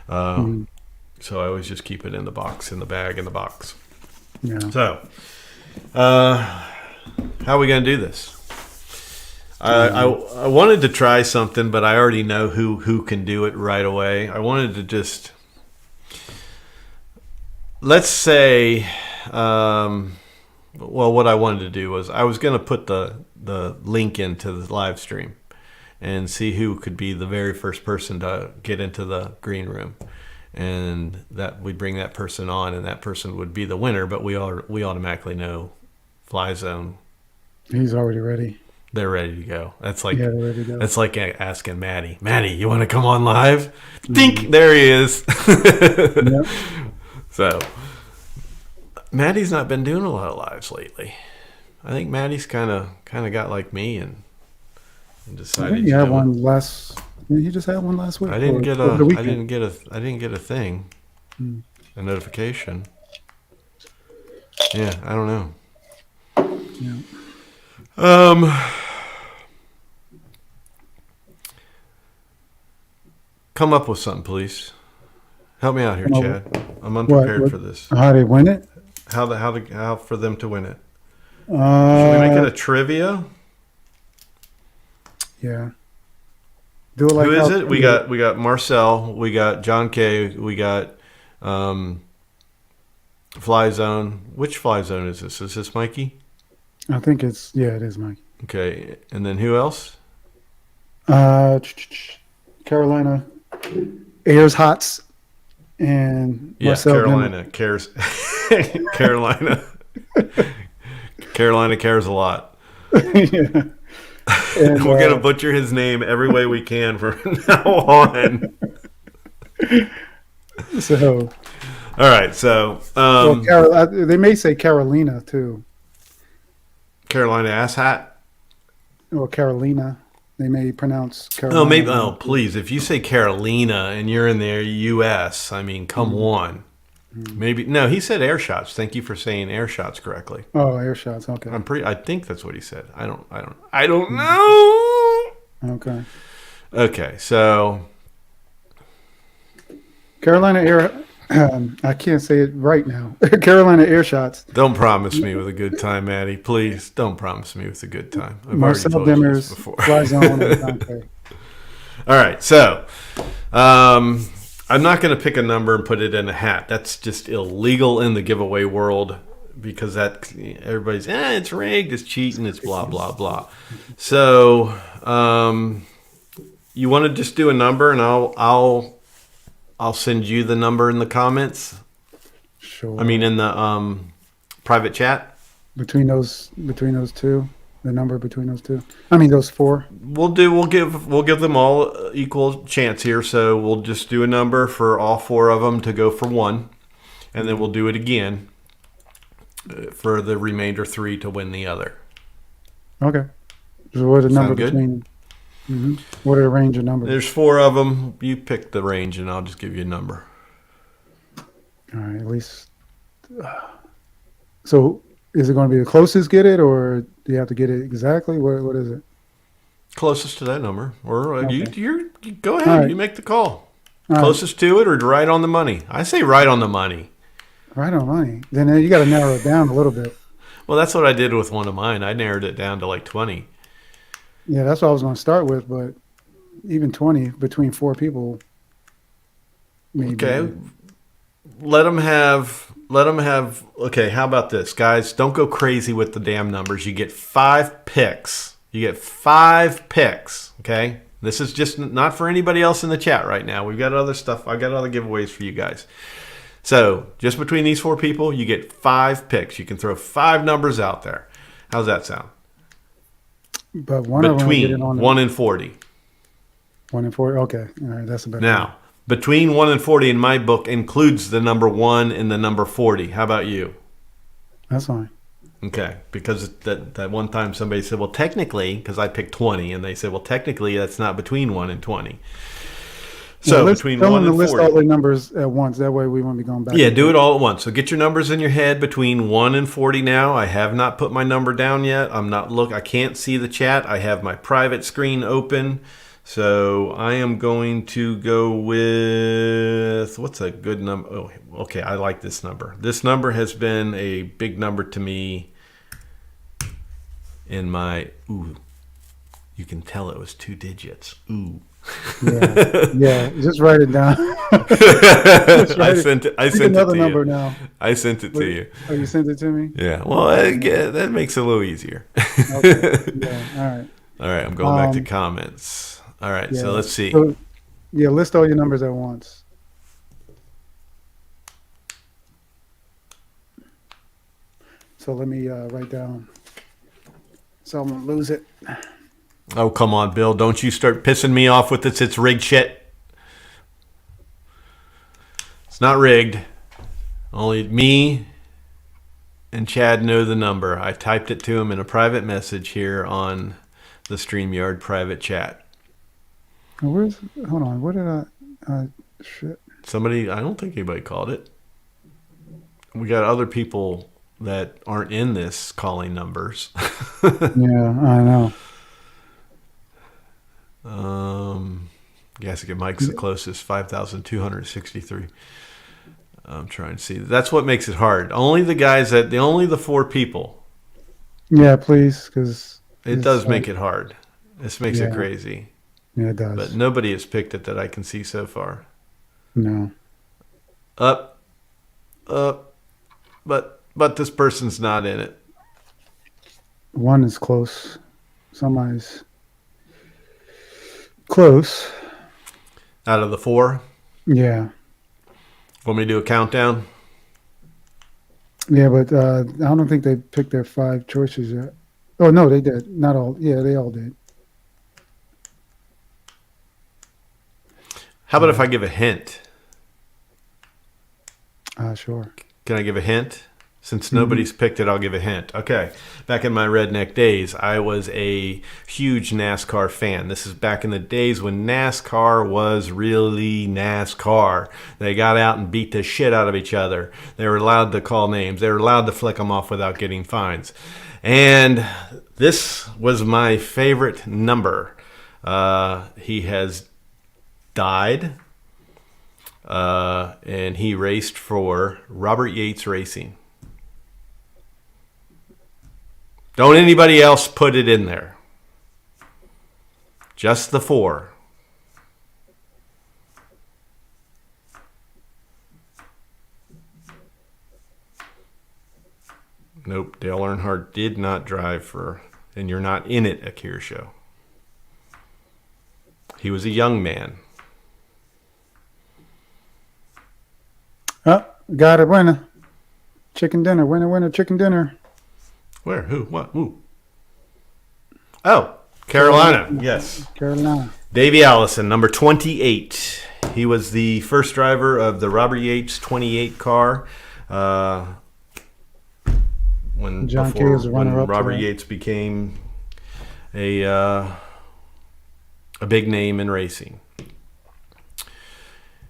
Uh, Mhm. so I always just keep it in the box, in the bag, in the box. Yeah. So, how are we going to do this? I wanted to try something, but I already know who can do it right away. I wanted to just, let's say, well, what I wanted to do was I was going to put the link into the live stream and see who could be the very first person to get into the green room, and that we bring that person on, and that person would be the winner. But we automatically know Fly Zone. He's already ready. They're ready to go. That's Yeah, like they're ready to go. asking Maddie. Maddie, you want to come on live? Mhm. Think there he is. Yep. So Maddie's not been doing a lot of lives lately. I think Maddie's kind of got like me and I decided, think you had one last. You just had one last week. I didn't get Over the I weekend. didn't get I didn't get a thing, Mm. a notification. Yeah, I don't know. Yeah. Um, come up with something, please. Help me out here, Come over. Chad. I'm What? unprepared What? for this. How they win it? How for them to win it? Should we make it Uh, a trivia? yeah. Do it Who like is how. it? We got Marcel, we got John K, we got um, Fly Zone. Which Fly Zone is this? Is this Mikey? I think it's it is Mike. Okay, and then who else? Carolina Airs Hots and Yeah, Marcel Dimmer. Carolina cares. Carolina, Carolina cares a lot. Yeah. And We're gonna butcher his name every way we can from now on. so, All right, so well, they may say Carolina too, Carolina asshat. or Carolina. They may pronounce Oh, maybe. Carolina. Oh, please! If you say Carolina and you're in the U.S., I mean, come on. Maybe no. He said air shots. Thank you for saying air shots correctly. Oh, air shots. Okay. I think that's what he said. I don't know. Okay. Okay, so Carolina Air. I can't say it right now. Carolina Air Shots. don't promise me with a good time, Maddie. Please don't promise me with a good time. I've already Marcel told you this Dimmers, before. Fly Zone, and Dante. All right, so I'm not going to pick a number and put it in a hat. That's just illegal in the giveaway world, because that everybody's it's rigged, it's cheating, it's blah blah blah. So you want to just do a number, and I'll send you the number in the comments. Sure. I mean, in the private chat. between those two, the number between those two. I mean those four. We'll give them all equal chance here. So we'll just do a number for all four of them to go for one, and then we'll do it again for the remainder three to win the other. Okay. So what are the Sound number good? between? What are the range of numbers? There's four of them. You pick the range, and I'll just give you a number. All right, at least. So is it going to be the closest get it, or do you have to get it exactly? What is it? Closest to that number, or Okay. you go ahead. All right. You make the call. All right. Closest to it, or right on the money. I say right on the money. Right on money. Then you got to narrow it down a little bit. Well, that's what I did with one of mine. I narrowed it down to like 20. Yeah, that's what I was going to start with, but even 20 between four people. Maybe. Okay. Let them have. Okay, how about this, guys? Don't go crazy with the damn numbers. You get 5 picks. Okay. This is just not for anybody else in the chat right now. We've got other stuff. I've got other giveaways for you guys. So just between these 4 people, you get 5 picks. You can throw 5 numbers out there. How's that sound? But one of them will get it Between on 1 and 40. 1 and 4. Okay. All right, that's a better. Now, between 1 and 40 in my book includes the number 1 and the number 40. How about you? That's fine. Okay, because that one time somebody said, well, technically, because I picked 20, and they said, well, technically, that's not between 1 and 20. Yeah, So list, between tell 1 them to and list all 40. their numbers at once. That way we won't be going back Yeah, and do forth. it all at once. So get your numbers in your head between 1 and 40 now. I have not put my number down yet. I can't see the chat. I have my private screen open. So I am going to go with, what's a good number? Oh, okay, I like this number. This number has been a big number to me in my, ooh, you can tell it was 2 digits. Ooh. Yeah, yeah. Just write it down. Just I write it. sent it. I Pick sent it another to you. number now. I sent it to you. Oh, you sent it to me? Yeah. Well, that makes it a little easier. Okay. Yeah. All right. All right. I'm going back to Um, comments. All right. So yeah. let's see. So, yeah, list all your numbers at once. So let me write down. So I'm gonna lose it. Oh, come on, Bill. Don't you start pissing me off with this. It's rigged shit. It's not rigged. Only me and Chad know the number. I typed it to him in a private message here on the StreamYard private chat. Oh, where's? Hold on. What did I? Shit. Somebody, I don't think anybody called it. We got other people that aren't in this calling numbers. Yeah, I know. Gasket Mike's the closest, 5,263. I'm trying to see. That's what makes it hard. Only the 4 people. Yeah, please, because It does make it hard. This makes it Yeah. crazy. Yeah, it does. But nobody has picked it that I can see so far. No. Up, but this person's not in it. One is close. Somebody's close. Out of the 4, Yeah. want me to do a countdown? Yeah, but I don't think they picked their 5 choices yet. Oh, no, they did. Not all. Yeah, they all did. How about if I give a hint? Sure. Can I give a hint? Since nobody's picked it, I'll give a hint. Okay. Back in my redneck days, I was a huge NASCAR fan. This is back in the days when NASCAR was really NASCAR. They got out and beat the shit out of each other. They were allowed to call names. They were allowed to flick them off without getting fines. And this was my favorite number. He has died, and he raced for Robert Yates Racing. Don't anybody else put it in there. Just the 4. Nope, Dale Earnhardt did not drive for, and you're not in it, Akira Show. He was a young man. Oh, got it. Winner. Chicken dinner. Winner, winner, chicken dinner. Where? Who? What? Who? Oh, Carolina. Yes. Carolina. Davey Allison, number 28. He was the first driver of the Robert Yates 28 car. When John Kay was the runner-up to Robert that. Yates became a big name in racing.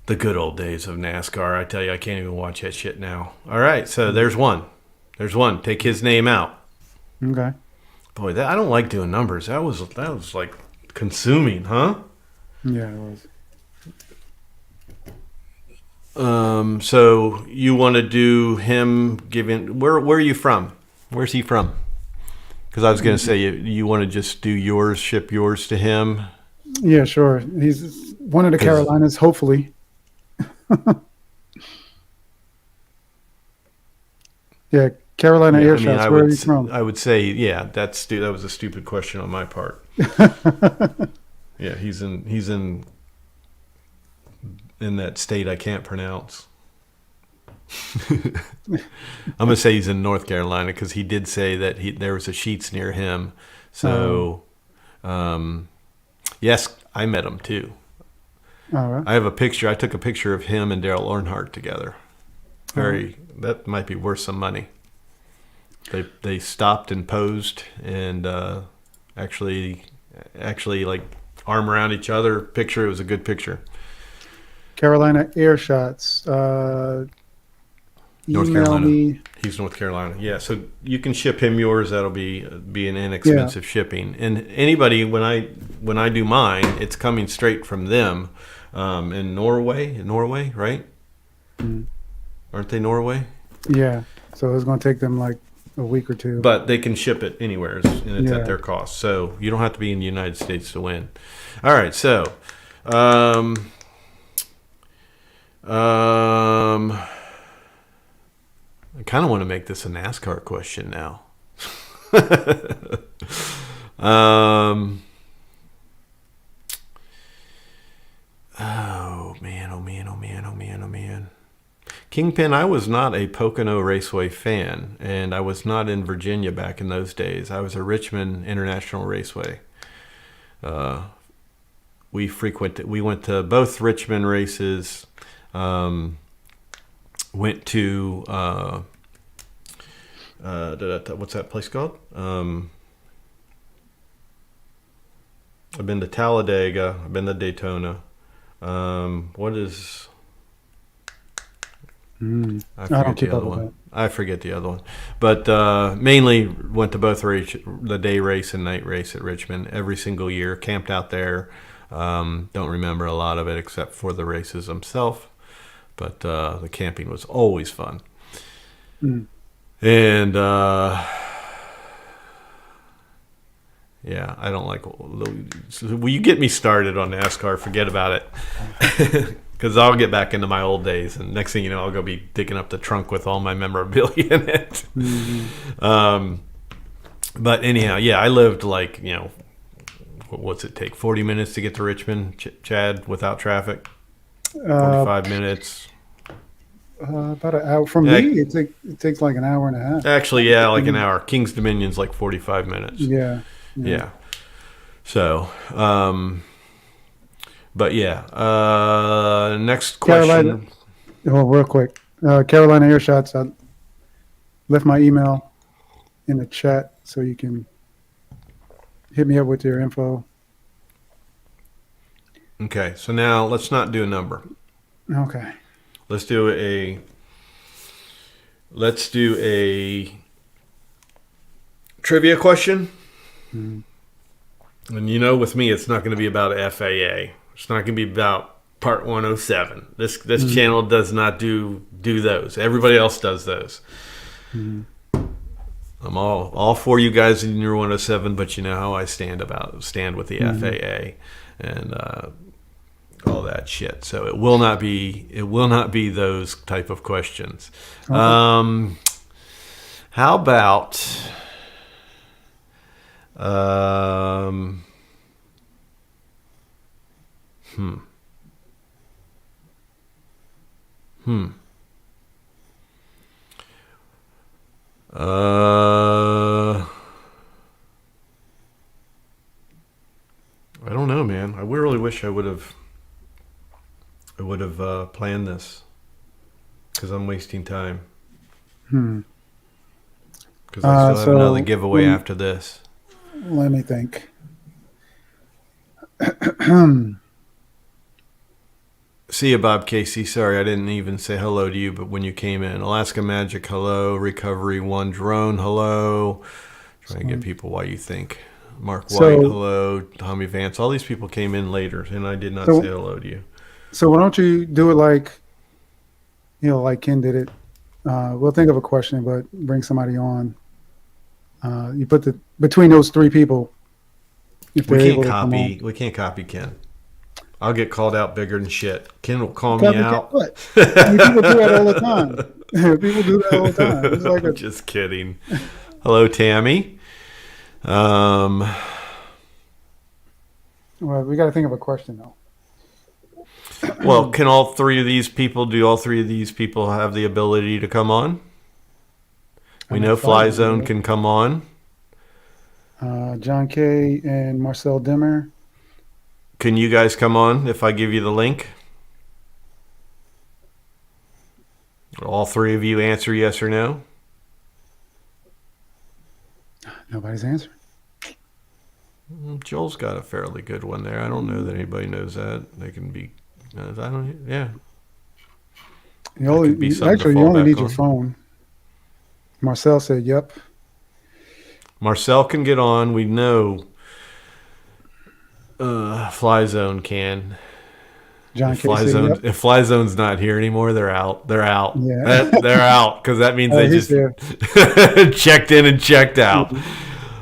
The good old days of NASCAR. I tell you, I can't even watch that shit now. All right, so there's one. There's one. Take his name out. Okay. Boy, I don't like doing numbers. That was like consuming, huh? Yeah, it was. So you want to do him giving? Where are you from? Where's he from? Because I was going to say you want to just do yours, ship yours to him. Yeah, sure. He's one of the Carolinas, hopefully. Yeah, Carolina Air Shots. Where are you from? I would say, yeah, that was a stupid question on my part. Yeah, he's in that state I can't pronounce. I'm gonna say he's in North Carolina because he did say that there was a Sheetz near him. So, yes, I met him too. All right. I have a picture. I took a picture of him and Dale Earnhardt together. That might be worth some money. They stopped and posed and actually like arm around each other. Picture. It was a good picture. Carolina Air Shots. North Email Carolina. me. He's North Carolina. Yeah, so you can ship him yours. That'll be an Yeah. inexpensive shipping. And anybody, when I do mine, it's coming straight from them in Norway, right? Mm. Aren't they Norway? Yeah. So it's going to take them like a week or two. But they can ship it anywhere, and it's Yeah. at their cost. So you don't have to be in the United States to win. All right, so um, I kind of want to make this a NASCAR question now. Oh man, oh man, oh man, oh man, oh man. Kingpin, I was not a Pocono Raceway fan, and I was not in Virginia back in those days. I was a Richmond International Raceway. We went to both Richmond races. Went to what's that place called? I've been to Talladega. I've been to Daytona. What is? I forget the other one. I forget the other one. But mainly went to both the day race and night race at Richmond every single year. Camped out there. Don't remember a lot of it except for the races themselves. But the camping was always fun. Mm. And yeah, I don't like. Will you get me started on NASCAR? Forget about it. Because I'll get back into my old days, and next thing you know, I'll go be digging up the trunk with all my memorabilia in it. Mm-hmm. But anyhow, yeah, I lived like, what's it take? 40 minutes to get to Richmond, Chad, without traffic? 45 minutes. About an hour. From me, it takes like an hour and a half. Actually, yeah, like an hour. King's Dominion's like 45 minutes. Yeah. So, but yeah. Next question. Real quick. Carolina Air Shots. I left my email in the chat so you can hit me up with your info. Okay, so now let's not do a number. Okay. Let's do a trivia question. Mm-hmm. And with me, it's not going to be about FAA. It's not going to be about Part 107. This mm-hmm. channel does not do those. Everybody else does those. Mm-hmm. I'm all for you guys in your 107, but you know how I stand with the mm-hmm. FAA and all that shit. So it will not be those type of questions. Okay. How about I don't know, man. I really wish I would have planned this, because I'm wasting time. Because I still have another giveaway after this. Let me think. See you, Bob Casey. Sorry, I didn't even say hello to you, but when you came in. Alaska Magic, hello. Recovery One Drone, hello. Trying to get people why you think. Mark White, hello. Tommy Vance. All these people came in later, and I did not say hello to you. So why don't you do it like Ken did it? We'll think of a question, but bring somebody on. You put between those three people. If we can't copy Ken. I'll get called out bigger than shit. Ken will call me out. What? People do that all the time. People do that all the time. It's like I'm just kidding. Hello, Tammy. Well, we got to think of a question though. Well, can all three of these people have the ability to come on? We know Fly Zone can come on. John Kay and Marcel Dimmer. Can you guys come on if I give you the link? All three of you answer yes or no? Nobody's answering. Joel's got a fairly good one there. I don't know that anybody knows that. They can be I don't. Yeah, You that could be only something to actually you fall only back need your on. phone. Marcel said, "Yep." Marcel can get on. We know Fly Zone can. John K said, "Yep." If Fly Zone's not here anymore, they're out. They're out. Yeah. They're out because that means Oh, they he's just here. checked in and checked out.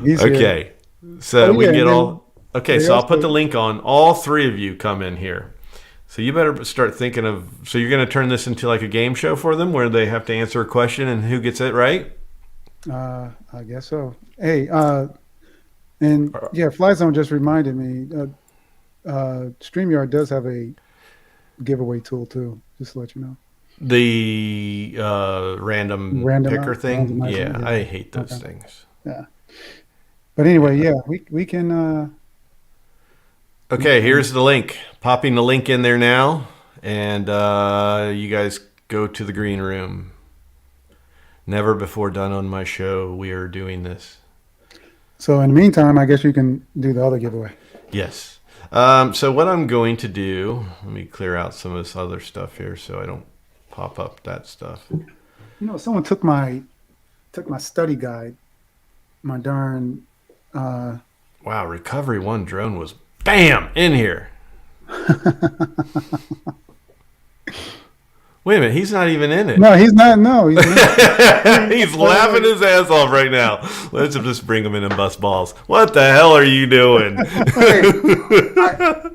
He's here. Okay, so Oh we yeah, can and get then all. Okay, they so I'll put the also link on. All three of you come in here. So you better start thinking of. So you're going to turn this into like a game show for them, where they have to answer a question and who gets it right. I guess so. Hey, and yeah, Fly Zone just reminded me. StreamYard does have a giveaway tool too. Just to let you know. The random picker thing. Randomizer. Yeah, Yeah. I hate those Okay. things. Yeah. But anyway, Yeah. yeah, we can. Okay, here's the link. Popping the link in there now, and you guys go to the green room. Never before done on my show. We are doing this. So in the meantime, I guess you can do the other giveaway. Yes. So what I'm going to do, let me clear out some of this other stuff here so I don't pop up that stuff. You know, someone took my study guide, my darn. Wow, Recovery One drone was bam in here. Wait a minute, he's not even in it. No, he's not. No, he's not. He's laughing his ass off right now. Let's just bring him in and bust balls. What the hell are you doing? Hey,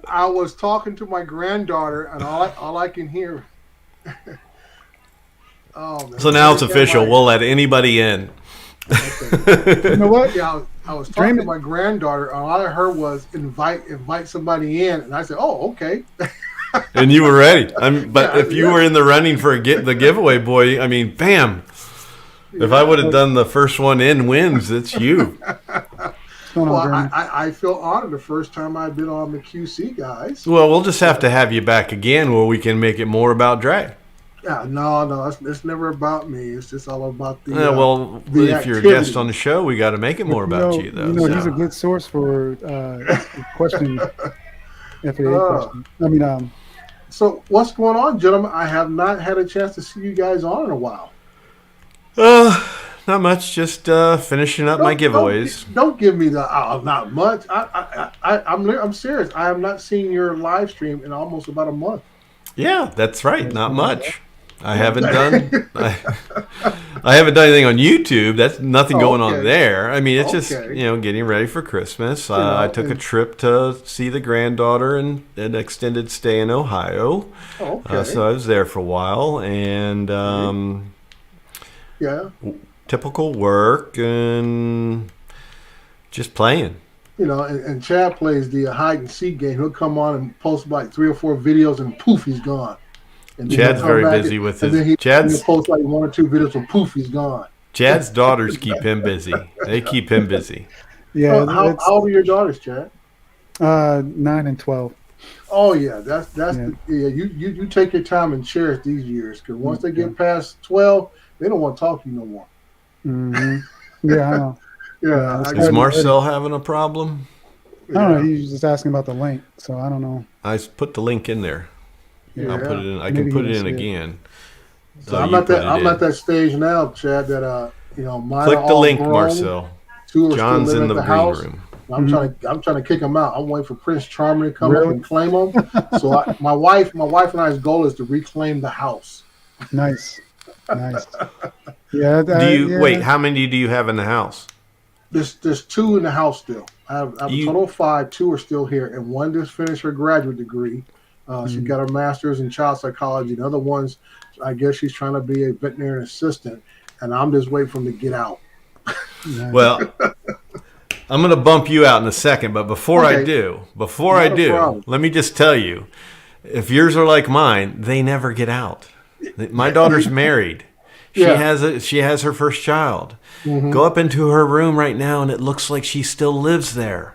I was talking to my granddaughter, and all I can hear. Oh man! So now it's official. We'll let anybody in. Okay. You know what? Yeah, I was Dream talking to it. my granddaughter, and all I heard was invite somebody in, and I said, "Oh, okay." And you were ready. But Yeah, if you were in the running for the giveaway, boy, I mean, bam. If I would have done the first one in wins, it's you. What's going Well, on, Jeremy? I feel honored the first time I've been on the QC, guys. Well, we'll just have to have you back again where we can make it more about drag. Yeah, no, it's never about me. It's just all about the. Well, the if you're a activity. guest on the show, we got to make it more about you, though. He's a good source for question, FAA question. I mean, So what's going on, gentlemen? I have not had a chance to see you guys on in a while. Not much. Just finishing up my giveaways. Don't give me the not much. I'm serious. I have not seen your live stream in almost about a month. Yeah, that's right. Not much. I haven't done. I haven't done anything on YouTube. That's nothing going on Okay. there. I mean, it's just Okay. getting ready for Christmas. know, I took a trip to see the granddaughter and an extended stay in Ohio. Okay. So I was there for a while and Yeah. typical work and just playing. And Chad plays the hide and seek game. He'll come on and post like 3 or 4 videos, and poof, he's gone. And then Chad's he'll come very back busy with and his. then he'll Chad's post like 1 or 2 videos, and poof, he's gone. Chad's daughters keep him busy. They keep him busy. yeah, How it's old are your daughters, Chad? 9 and 12. Oh yeah, that's Yeah. You take your time and cherish these years, because once they get past 12, they don't want to talk to you no more. Hmm. Yeah, I know. Yeah, it's I- Is Marcel having a problem? I don't know. He's just asking about the link, so I don't know. I put the link in there. yeah. I'll put it in. I Maybe can put he it in didn't see it. again. So Oh, I'm you at put that. it I'm in. at that stage now, Chad. That mine Click are the all link, grown. Marcel. 2 are John's still in living the at green house. room. I'm trying to kick them out. I'm waiting for Prince Charming to come up Really? and claim them. So my wife and I's goal is to reclaim the house. Nice. Yeah. Do you yeah. wait? How many do you have in the house? There's 2 in the house still. I have a total of 5. 2 are still here, and one just finished her graduate degree. She got her master's in child psychology. The other one's, I guess she's trying to be a veterinarian assistant, and I'm just waiting for them to get out. Nice. Well, I'm going to bump you out in a second, but before I Okay. do, Not a problem. let me just tell you, if yours are like mine, they never get out. My daughter's married. Yeah. She has her first child. Mhm. Go up into her room right now, and it looks like she still lives there.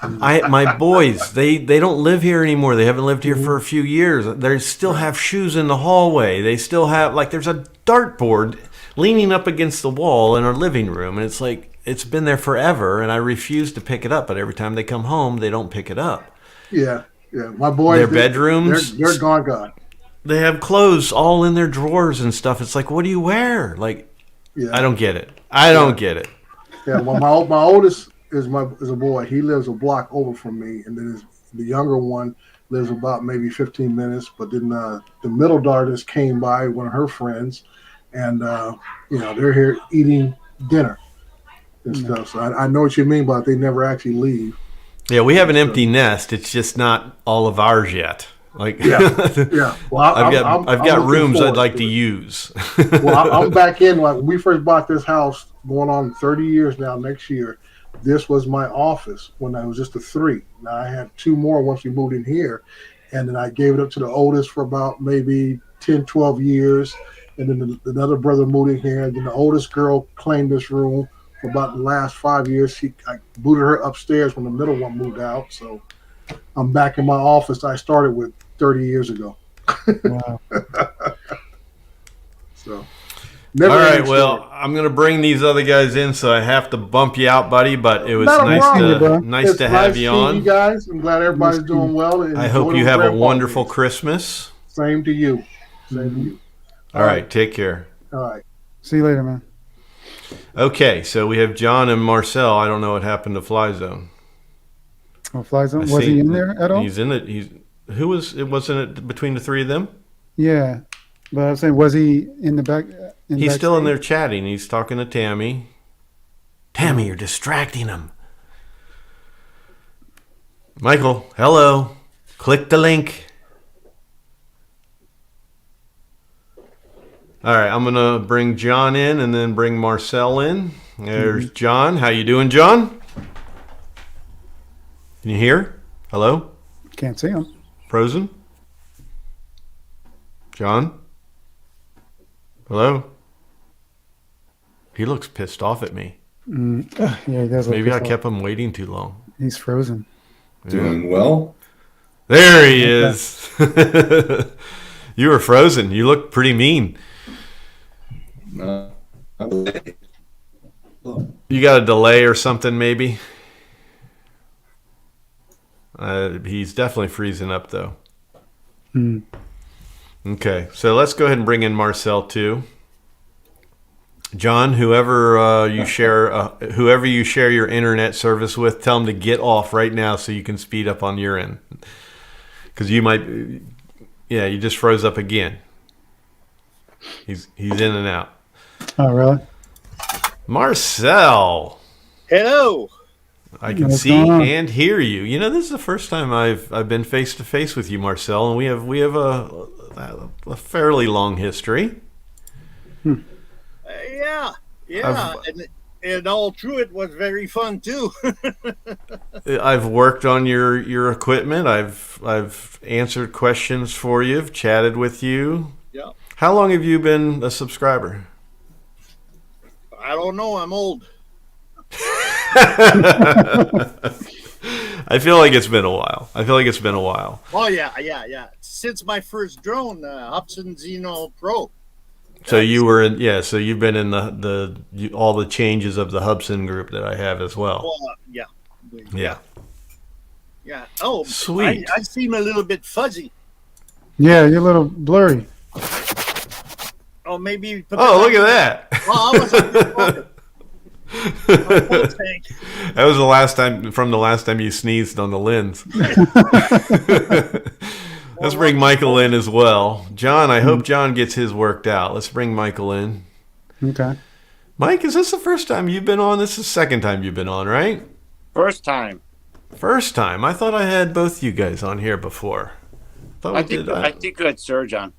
My boys, they don't live here anymore. They haven't lived here for a few years. They still have shoes in the hallway. They still have there's a dartboard leaning up against the wall in our living room, and it's like it's been there forever. And I refuse to pick it up, but every time they come home, they don't pick it up. Yeah. Yeah, my boys. Their bedrooms, They're gone. they have clothes all in their drawers and stuff. It's like, what do you wear? Like, Yeah, I don't get it. I don't get it. yeah. Well, my oldest is a boy. He lives a block over from me, and then the younger one lives about maybe 15 minutes. But then the middle daughter just came by, one of her friends, and they're here eating dinner and stuff. So I know what you mean, but they never actually leave. Yeah, we have an empty nest. It's just not all of ours yet. Like, Yeah. Well, I've got rooms I'd like to it. use. Well, I'm back in. Like when we first bought this house, going on 30 years now. Next year, this was my office when I was just a 3. Now I had 2 more once we moved in here, and then I gave it up to the oldest for about maybe 10, 12 years, and then another brother moved in here. And then the oldest girl claimed this room for about the last 5 years. I booted her upstairs when the middle one moved out. So I'm back in my office I started with 30 years ago. Wow. So. All right, well, I'm going to bring these other guys in, so I have to bump you out, buddy, but it was nice to have you on. You guys. I'm glad everybody's doing well. I hope you have a wonderful Christmas. Same to you. Same to you. All right, take care. All right. See you later, man. Okay, so we have John and Marcel. I don't know what happened to Fly Zone. Oh, Fly Zone? Was he in there at all? He's in it. It wasn't it between the 3 of them? Yeah. But I was saying, was he in the back? He's still in there chatting. He's talking to Tammy. Tammy, you're distracting him. Michael, hello. Click the link. All right, I'm going to bring John in and then bring Marcel in. There's John. How you doing, John? Can you hear? Hello? Can't see him. Frozen? John? Hello? He looks pissed off at me. Yeah, he does. Maybe I kept him waiting too long. He's frozen. Doing well. There he is. You were frozen. You look pretty mean. You got a delay or something, maybe? He's definitely freezing up, though. Okay, so let's go ahead and bring in Marcel, too. John, whoever you share your internet service with, tell them to get off right now so you can speed up on your end. Because you might, you just froze up again. He's in and out. Oh, really? Marcel. Hello. I can see and hear you. You know, this is the first time I've been face to face with you, Marcel, and we have a fairly long history. Yeah, and all through it was very fun too. I've worked on your equipment. I've answered questions for you. I've chatted with you. Yeah. How long have you been a subscriber? I don't know. I'm old. I feel like it's been a while. Oh yeah. Since my first drone, Hobson Xeno Pro. So you were in, so you've been in all the changes of the Hubson group that I have as well. Yeah. Oh, sweet. I seem a little bit fuzzy. Yeah, you're a little blurry. Oh, maybe. Oh, look at that. Oh, I wasn't That was the last time you sneezed on the lens. Let's bring Michael in as well. John, I hope John gets his worked out. Let's bring Michael in. Okay. Mike, is this the first time you've been on? This is the second time you've been on, right? First time. First time. I thought I had both you guys on here before. I think you had Serge on.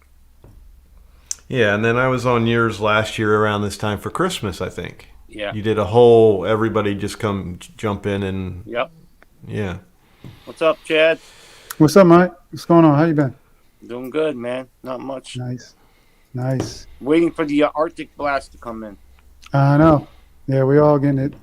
Yeah, and then I was on yours last year around this time for Christmas, I think. Yeah. You did everybody just come jump in and... Yep. Yeah. What's up, Chad? What's up, Mike? What's going on? How you been? Doing good, man. Not much. Nice. Waiting for the Arctic blast to come in. I know. Yeah, we all getting it.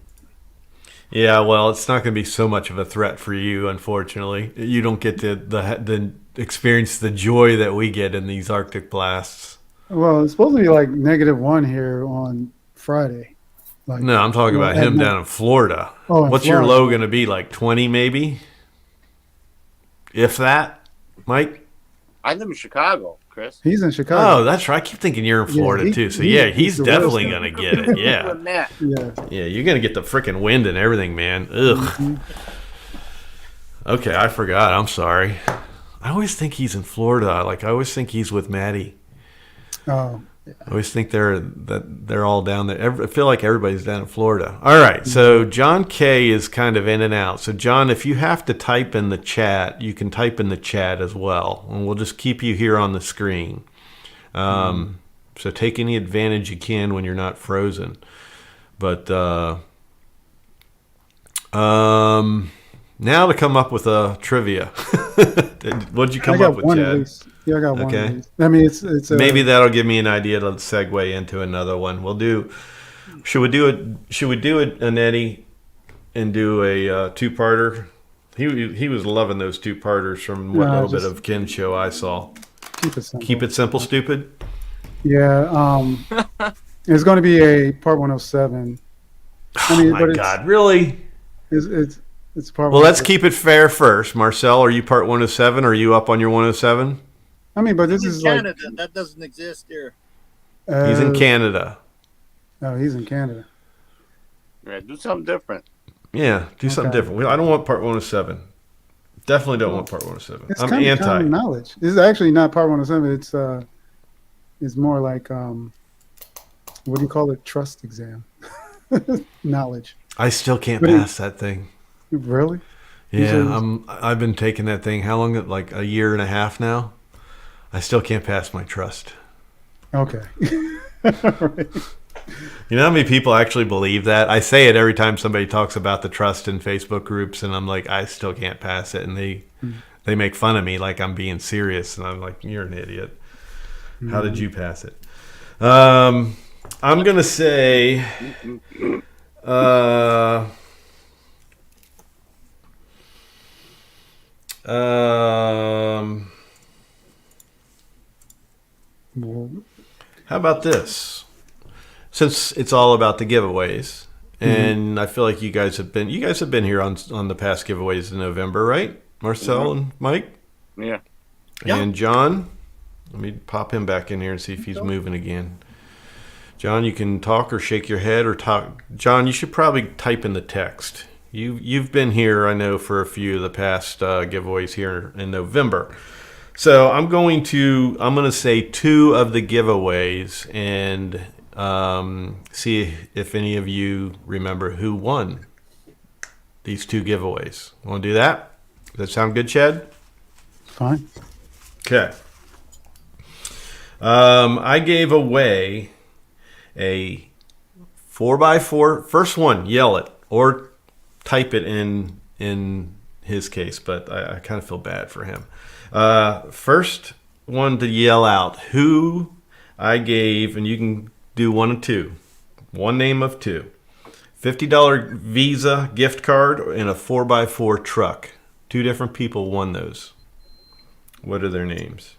Yeah, well, it's not going to be so much of a threat for you, unfortunately. You don't get the experience the joy that we get in these Arctic blasts. Well, it's supposed to be like -1 here on Friday. No, I'm talking about him down in Florida. Oh, what's Florida. your low going to be? Like 20 maybe? if that, Mike. I live in Chicago, Chris. He's in Chicago. Oh, that's right. I keep thinking you're in Florida he- too. So he- yeah, he's he's the definitely worst. gonna get it. Yeah, Than that. Yeah. yeah. You're gonna get the freaking wind and everything, man. Ugh. Mhm. Okay, I forgot. I'm sorry. I always think he's in Florida. Like I always think he's with Maddie. Oh, I always think they're all down there. I feel like everybody's down in Florida. All right, so John K is kind of in and out. So John, if you have to type in the chat, you can type in the chat as well, and we'll just keep you here on the screen. So take any advantage you can when you're not frozen. But now to come up with a trivia. What'd you I come got up with, one at Chad? least. Yeah, I got one Okay. at least. I mean, it's Maybe that'll give me an idea to segue into another one. Should we do it, Anetti, and do a two-parter? He was loving those two-parters from what No, little just- bit of Ken show I saw. keep it simple. Keep it simple, stupid. Yeah. It's going to be a part 107. Oh my but God, really? It's part. Well, let's 107. keep it fair first. Marcel, are you part 107? Are you up on your 107? I mean, but this In is like Canada, that doesn't exist here. He's in Canada. Oh, he's in Canada. Yeah, do something different. Yeah, do something Okay. different. I don't want part 107. Definitely don't want part 107. It's I'm kind of anti. common knowledge. This is actually not part 107. It's more like what do you call it? Trust exam. Knowledge. I still can't But it- pass that thing. Really? Yeah, Usually- I've been taking that thing. How long? Like a year and a half now. I still can't pass my trust. Okay. Right. You know how many people actually believe that? I say it every time somebody talks about the trust in Facebook groups, and I'm like, I still can't pass it, and they make fun of me like I'm being serious, and I'm like, you're an idiot. How did you pass it? I'm gonna say. Well, How about this? Since it's all about the giveaways, and I feel like you guys have been here on the past giveaways in November, right? Marcel and Mike Yeah. Yeah. and John. Let me pop him back in here and see if he's moving again. John, you can talk or shake your head or talk. John, you should probably type in the text. You've been here, I know, for a few of the past giveaways here in November. So I'm going to say two of the giveaways and see if any of you remember who won these two giveaways. Want to do that? Does that sound good, Chad? fine. Okay. I gave away a 4x4. First one, yell it or type it in his case, but I kind of feel bad for him. First one to yell out who I gave, and you can do one of two. One name of two. $50 Visa gift card and a 4x4 truck. Two different people won those. What are their names?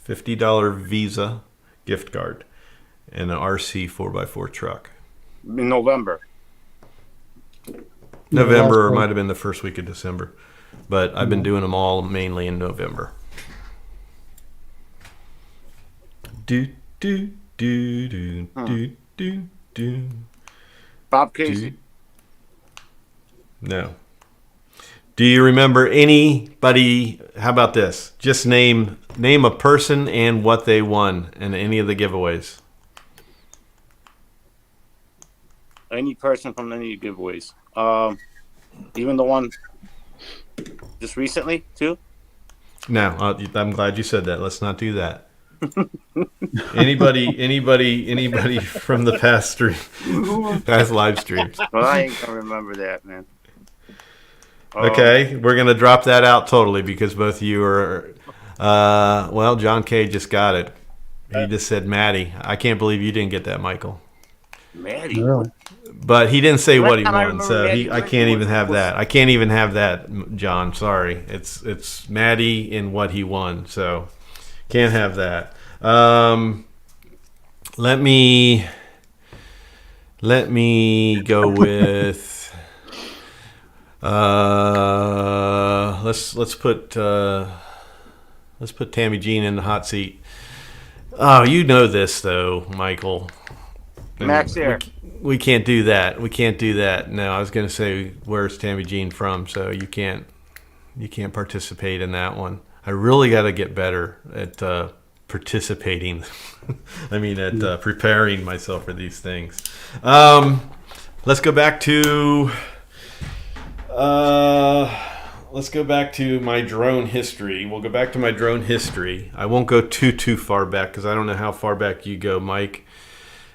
$50 Visa gift card and an RC 4x4 truck. In November. November, or last might have been the first week of December. But I've been doing them all mainly in November. Do, do, do, do, do, do, do. Bob Casey. No. Do you remember anybody? How about this? Just name a person and what they won in any of the giveaways. Any person from any giveaways. Even the one just recently too. No, I'm glad you said that. Let's not do that. Anybody from the past live streams. Well, I ain't gonna remember that, man. Okay, we're gonna drop that out totally because both of you are. Well, John K just got it. He just said Maddie. I can't believe you didn't get that, Michael. Maddie. Really? But he didn't say what he I won, remember so Maddie I can't was- even have that. I can't even have that, John. Sorry, it's Maddie in what he won, so can't have that. Let me go with. let's put Tammy Jean in the hot seat. Oh, you know this though, Michael. Max Air. We can't do that. We can't do that. No, I was going to say, where's Tammy Jean from? So you can't participate in that one. I really got to get better at participating. I mean, at preparing myself for these things. Let's go back to my drone history. We'll go back to my drone history. I won't go too far back because I don't know how far back you go, Mike,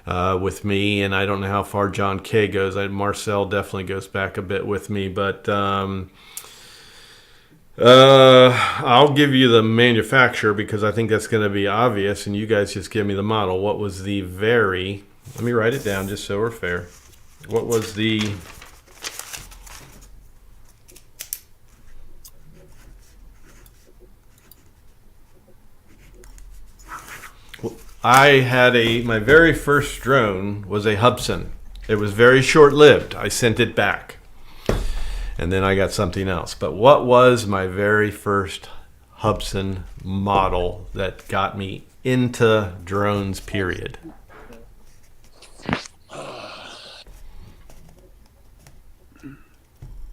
with me, and I don't know how far John K goes. Marcel definitely goes back a bit with me, but I'll give you the manufacturer because I think that's going to be obvious, and you guys just give me the model. What was the very... Let me write it down just so we're fair. What was the... my very first drone was a Hubsan. It was very short-lived. I sent it back. And then I got something else. But what was my very first Hubsan model that got me into drones, period?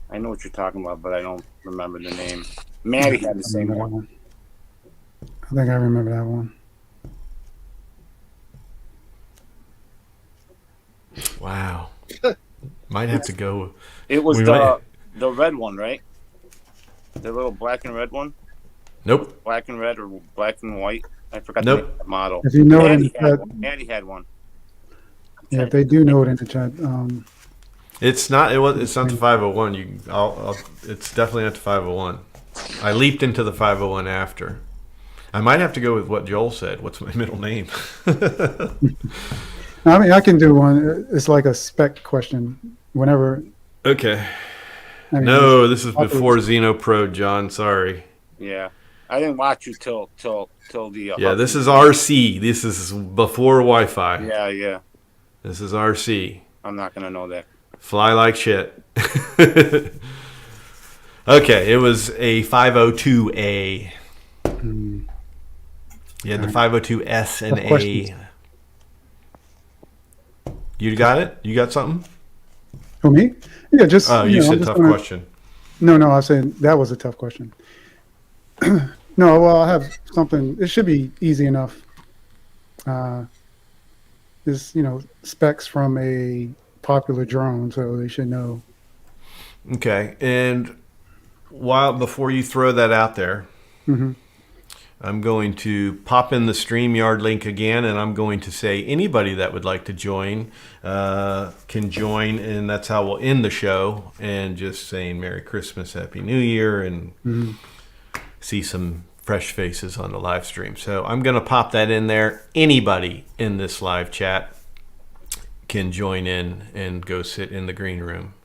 I know what you're talking about, but I don't remember the name. Maddie had the same one. I think I remember that one. Wow. Might have to go. It was We the might- the red one, right? The little black and red one? Nope. Black and red or black and white? I forgot Nope. the name of the model. If you know it in the Maddie had chat, one. Maddie had one. yeah, if they do know it in the chat, It's not. It's not the 501. It's definitely not the 501. I leaped into the 501 after. I might have to go with what Joel said. What's my middle name? I mean, I can do one. It's like a spec question. Whenever. Okay. I mean, No, this is before Xeno Pro, John. Sorry. Yeah. I didn't watch you till the Yeah, this is RC. This is before Wi-Fi. Yeah. This is RC. I'm not gonna know that. Fly like shit. Okay, it was a 502A. You had the 502S and Tough questions. A. You got it? You got something? For me? Yeah, just. Oh, you know, I'm said just tough gonna- question. No, I said that was a tough question. No, well, I have something. It should be easy enough. Is specs from a popular drone, so they should know. Okay, and before you throw that out there, I'm going to pop in the StreamYard link again, and I'm going to say anybody that would like to join can join, and that's how we'll end the show. And just saying Merry Christmas, Happy New Year, and see some fresh faces on the live stream. So I'm going to pop that in there. Anybody in this live chat can join in and go sit in the green room.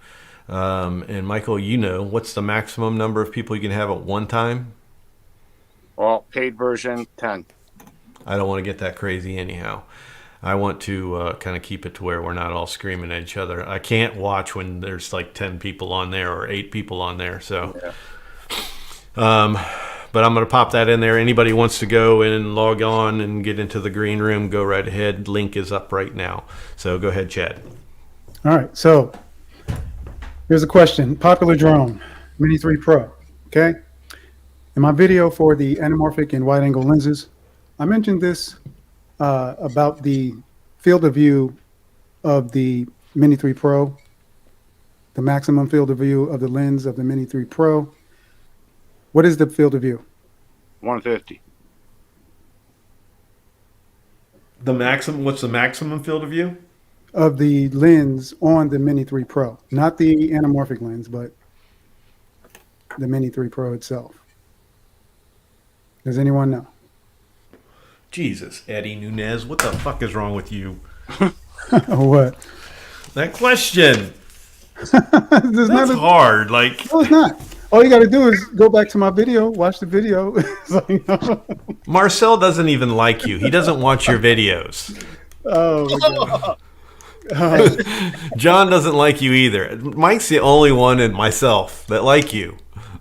And Michael, what's the maximum number of people you can have at one time? Well, paid version 10. I don't want to get that crazy anyhow. I want to kind of keep it to where we're not all screaming at each other. I can't watch when there's like 10 people on there or 8 people on there. So, but I'm going to pop that in there. Anybody wants to go and log on and get into the green room, go right ahead. Link is up right now. So go ahead, Chad. All right, so here's a question. Popular drone, Mini 3 Pro, okay? In my video for the anamorphic and wide-angle lenses, I mentioned this about the field of view of the Mini 3 Pro, the maximum field of view of the lens of the Mini 3 Pro. What is the field of view? 150. What's the maximum field of view? Of the lens on the Mini 3 Pro, not the anamorphic lens, but the Mini 3 Pro itself. Does anyone know? Jesus, Eddie Nunez, what the fuck is wrong with you? What? That question. There's That's not a- hard. Like, No, it's not. All you got to do is go back to my video, watch the video. So, Marcel doesn't even like you. He doesn't watch your videos. oh, my God. John doesn't like you either. Mike's the only one and myself that like you.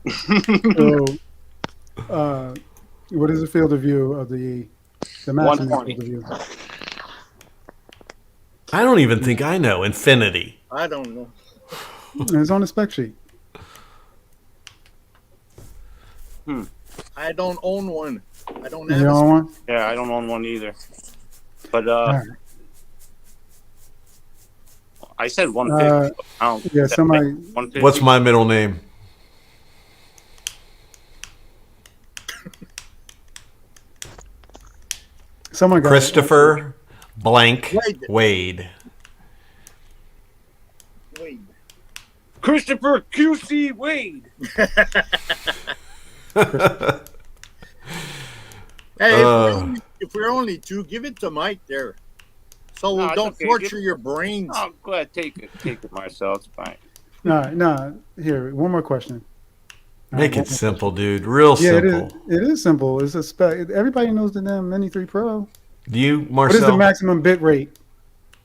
So, what is the field of view of the maximum 120. field of view? I don't even think I know. Infinity. I don't know. It's on the spec sheet. I don't own one. I don't You have own one? Yeah, I don't own one either. But Alright. I said 150. I don't, Yeah, somebody. 150. What's my middle name? Someone got Christopher blank Wade. Wade. Wait. Christopher QC Wade. Hey, Uh. if we're only two, give it to Mike there. So No, we it's don't okay. torture your brains. Oh, go ahead, take it, Marcel. It's fine. No. Here, one more question. Make it simple, dude. Real Yeah, simple. it is simple. It's a spec. Everybody knows the damn Mini 3 Pro. Do you, What is the Marcel? maximum bit rate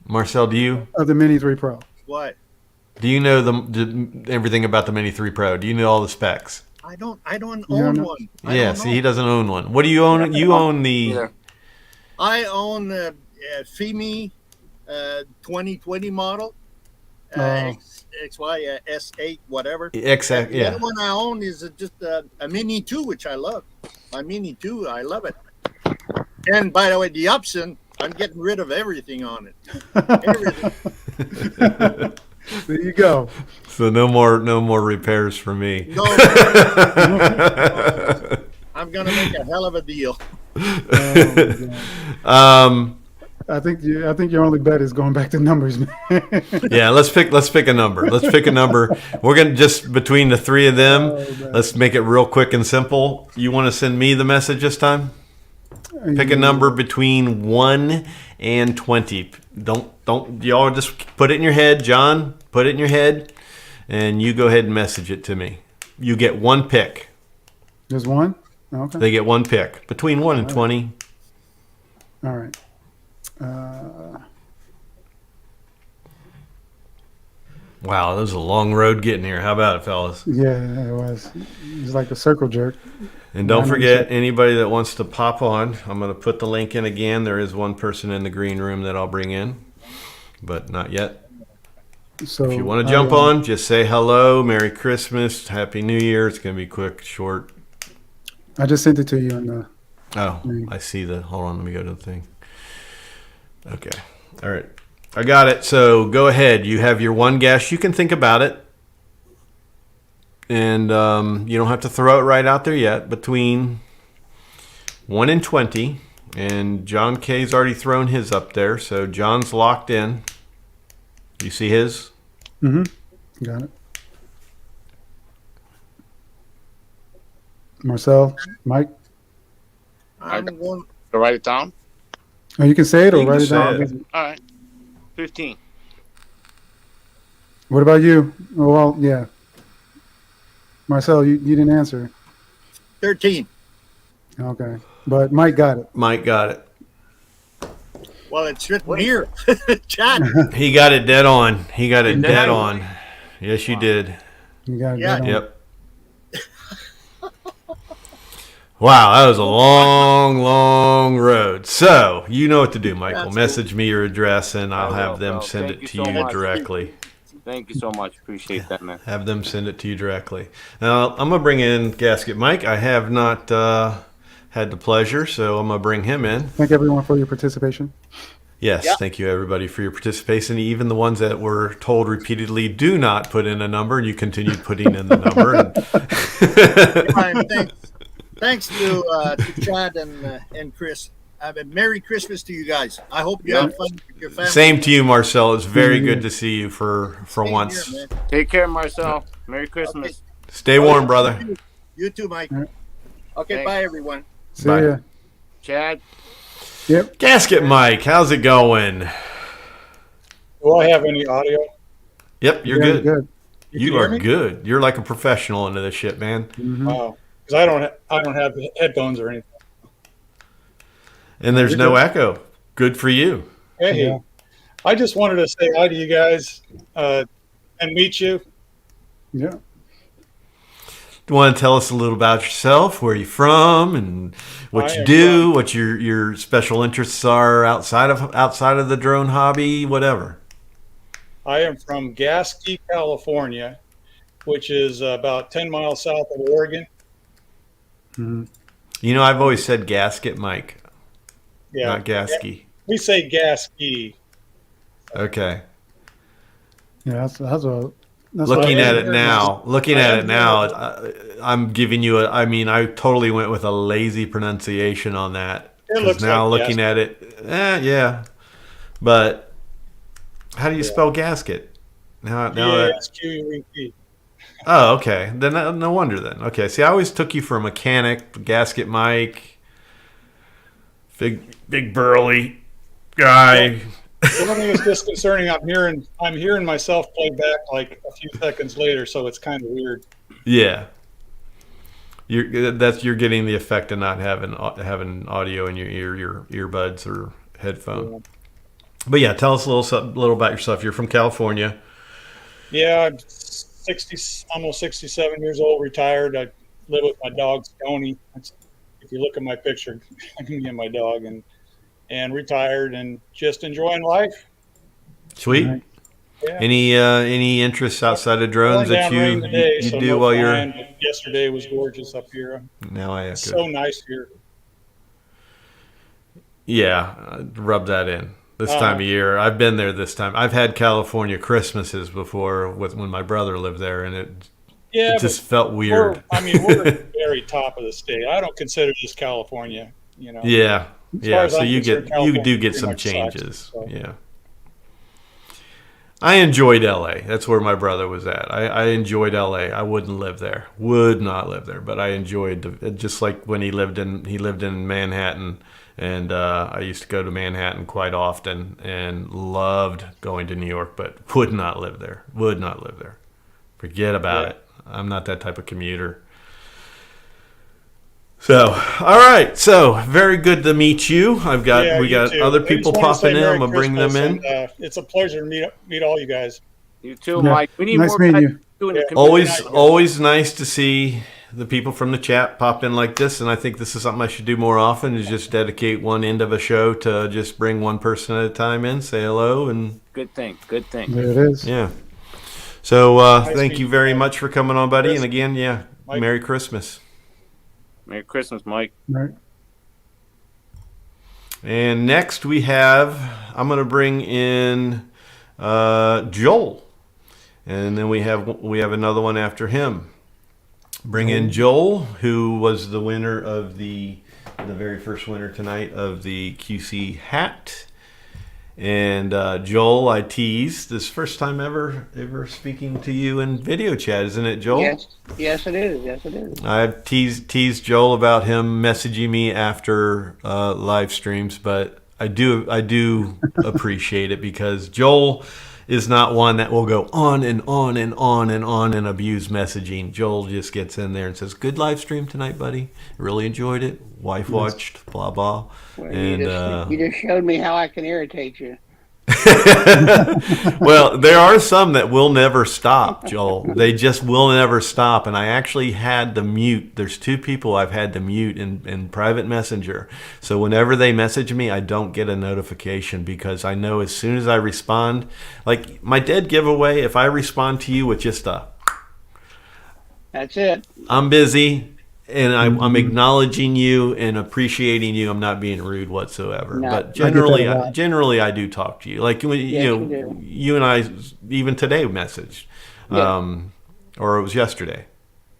Marcel, do you of the Mini 3 Pro? What? know everything about the Mini 3 Pro? Do you know all the specs? I don't own don't know? one. I Yeah, don't see, know. he doesn't own one. What do you own? You own the. Yeah. I own a FIMI 2020 model. Oh. XY S8, whatever. Exact, The yeah. other one I own is just a Mini 2, which I love. My Mini 2, I love it. And by the way, the option, I'm getting rid of everything on it. Everything. There you go. So no more repairs for me. No, I'm gonna make a hell of a deal. I think your only bet is going back to numbers, man. Yeah, let's pick a number. Let's pick a number. We're gonna just between the three of them. man. Let's make it real quick and simple. You want to send me the message this time? Pick a number between 1 and 20. Don't y'all just put it in your head, John. Put it in your head, and you go ahead and message it to me. You get one pick. Just one? Okay. They get one pick between 1 and 20. All right. Wow, that was a long road getting here. How about it, fellas? Yeah, it was. It was like a circle jerk. And don't Mine forget, anybody that wants to pop on, I'm going to put the link in again. There is one person in the green room that I'll bring in, but not yet. So If you want to jump on, just say hello, Merry Christmas, Happy New Year. It's going to be quick, short. I just sent it to you on the. Oh, I see the. Hold on, let me go to the thing. Okay. All right. I got it. So go ahead. You have your one guess. You can think about it. And you don't have to throw it right out there yet. Between 1 and 20. And John K's already thrown his up there. So John's locked in. You see his? Mm-hmm. Got it. Marcel, Mike. I'm going. To write it down. Oh, you can say it or You write can it down. say All right. 15. What about you? Oh, well, yeah. Marcel, you didn't answer. 13. Okay. But Mike got it. Mike got it. Well, it's written here. Chat. He got it dead on. He got it Did dead I? on. Yes, you did. You got it. Yeah. right on. Yep. Wow, that was a long, long road. So, you know what to do, Michael. That's Message me your address, and I'll I have will, them Phil. send Thank it you to so you much. directly. Thank you so much. Appreciate that, man. Have them send it to you directly. Now, I'm going to bring in Gasket Mike. I have not had the pleasure, so I'm going to bring him in. Thank everyone for your participation. Yes, Yeah. thank you, everybody, for your participation. Even the ones that were told repeatedly, do not put in a number, and you continued putting in the number. Brian, thanks to Chad and Chris. Merry Christmas to you guys. I hope you have fun with your family. Same to you, Marcel. It's very good to see you for Same once. here, man. Take care, Marcel. Merry Christmas. Stay warm, brother. You too, Mike. All right. Okay, Thanks. bye, everyone. See Bye. ya. Chad. Yep. Gasket Mike, how's it going? Do I have any audio? Yep, you're Yeah, good. Good. You can hear are me? good. You're like a professional into this shit, man. Mhm. Wow. Because I don't have headphones or anything. And there's You're no good. echo. Good for you. Hey, Yeah. I just wanted to say hi to you guys and meet you. Yeah. you want to tell us a little about yourself, where you're from, and what I you am do, what your special interests are outside of the drone hobby, whatever. I am from Gasky, California, which is about 10 miles south of Oregon. Mhm. You know, I've always said gasket Mike, Yeah, not Gasky. we say Gasky. Okay. Yeah, that's what Looking I at am it here. now, I am here. I'm giving you I mean, I totally went with a lazy pronunciation on that. It Because looks like now looking Gasky. at it, yeah. But how do you Yeah. spell gasket? Now that. Gasquet. Oh, okay. Then no wonder then. Okay. See, I always took you for a mechanic, gasket Mike, big burly guy. The only thing that's disconcerting, I'm hearing myself play back like a few seconds later, so it's kind of weird. Yeah. You're getting the effect of not having audio in your earbuds or headphone. Yeah. But yeah, tell us a little about yourself. You're from California. Yeah, I'm 60, almost 67 years old, retired. I live with my dog Stony. If you look at my picture, me and my dog, and retired and just enjoying life. Sweet. Right. Yeah. Any interests outside of drones Pouring that down rain today, you so do no while flying, you're but yesterday was gorgeous up here. now I It's echo. so nice here. Yeah, rub that in. This time of year, I've been there this time. I've had California Christmases before when my brother lived there, and it just felt weird. We're at the very top of the state. I don't consider this California, Yeah, As far as so I'm you concerned, do California get pretty some much sucks, changes. so. Yeah. I enjoyed LA. That's where my brother was at. I enjoyed LA. I wouldn't live there. Would not live there. But I enjoyed just like when he lived in Manhattan, and I used to go to Manhattan quite often and loved going to New York, but would not live there. Would not live there. Forget about it. I'm not that type of commuter. So, all right. So, very good to meet you. We got too. other I people just wanted to say popping in. Merry I'm gonna bring them Christmas, in. and, it's a pleasure to meet all you guys. You too, Yeah. Mike. We need Nice more meeting guys you. doing the Yeah. community. Always nice to see the people from the chat pop in like this, and I think this is something I should do more often. Is just dedicate one end of a show to just bring one person at a time in, say hello, and Good thing. Good thing. There it is. yeah. So thank meeting you you, very Mike. much for coming on, buddy. Chris. And again, yeah, Mike. Merry Christmas. Merry Christmas, Mike. Right. And next I'm going to bring in Joel, and then we have another one after him. Bring in Joel, who was the winner of the very first winner tonight of the QC hat. And Joel, I teased this first time ever speaking to you in video chat, isn't it, Joel? Yes, it is. Yes, it is. I've teased Joel about him messaging me after live streams, but I do appreciate it because Joel is not one that will go on and on and on and on and abuse messaging. Joel just gets in there and says, "Good live stream tonight, buddy. Really enjoyed it. Wife watched, blah blah." Well, And you just showed me how I can irritate you. well, there are some that will never stop, Joel. They just will never stop. And I actually had to mute. There's two people I've had to mute in private messenger. So whenever they message me, I don't get a notification because I know as soon as I respond, like my dead giveaway, if I respond to you with just That's it. I'm busy, and I'm acknowledging you and appreciating you. I'm not being rude whatsoever. No. But I get that a lot. generally, I do talk to you. Like when Yes, you do. you and I even today messaged, Yeah. or it was yesterday.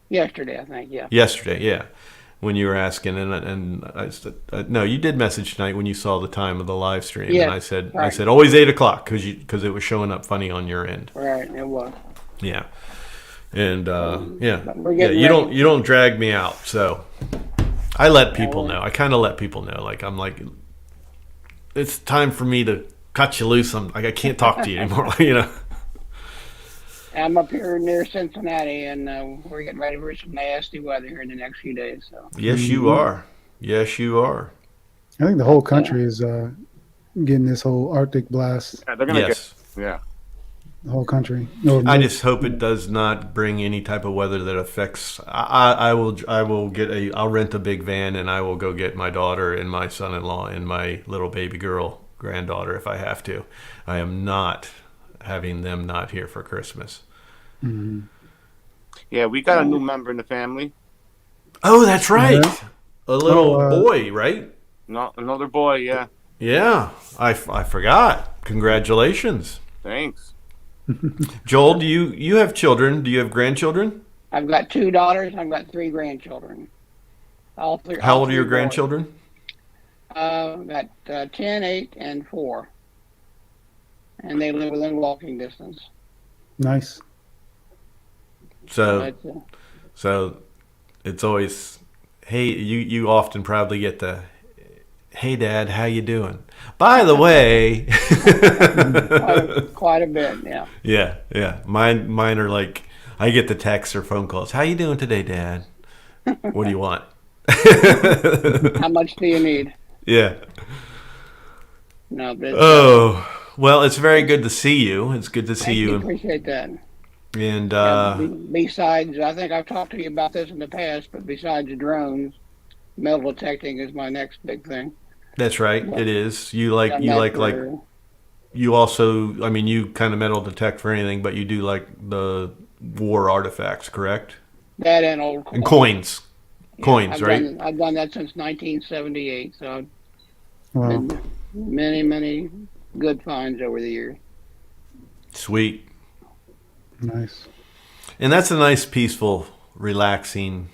Yesterday, I think. Yeah. Yesterday, yeah. When you were asking, and I said, no, you did message tonight when you saw the time of the live stream, Yeah, and I said right. always 8:00 because it was showing up funny on your end. Right. It was. Yeah. And yeah, But we're getting you ready. don't drag me out. So I let people know. I kind of let people know. Like I'm like, it's time for me to cut you loose. I can't talk to you anymore. I'm up here near Cincinnati, and we're getting ready for some nasty weather here in the next few days. So. Yes, you are. Yes, you are. I think the whole country is getting this whole Arctic blast. Yeah, they're gonna Yes. get. Yeah. the whole country. I just hope it does not bring any type of weather that affects. I'll rent a big van and I will go get my daughter and my son-in-law and my little baby girl granddaughter if I have to. I am not having them not here for Christmas. Mm-hmm. Yeah, we got a new member in the family. Oh, that's right. Yeah. A little boy, right? No, another boy. Yeah, Yeah, I forgot. Congratulations. thanks. Joel, do you have children? Do you have grandchildren? I've got 2 daughters. I've got 3 grandchildren. All three. How all old are three your boys. grandchildren? I've got 10, 8, and 4, and they live within walking distance. Nice. So, But, so it's always, hey, you often probably get the, hey, Dad, how you doing? By the way, quite a bit, yeah. yeah. Mine are like, I get the texts or phone calls. How you doing today, Dad? What do you want? How much do you need? Yeah. No, but Oh, well, it's very good to see you. It's good to see thank you. you. Appreciate that. And Besides, I think I've talked to you about this in the past, but besides drones, metal detecting is my next big thing. that's right. It is. You Done that like for- you also. I mean, you kind of metal detect for anything, but you do like the war artifacts, correct? that and old And coins, Yeah, right? I've done that since 1978, so I've Wow. been many good finds over the years. Sweet. Nice. And that's a nice, peaceful, relaxing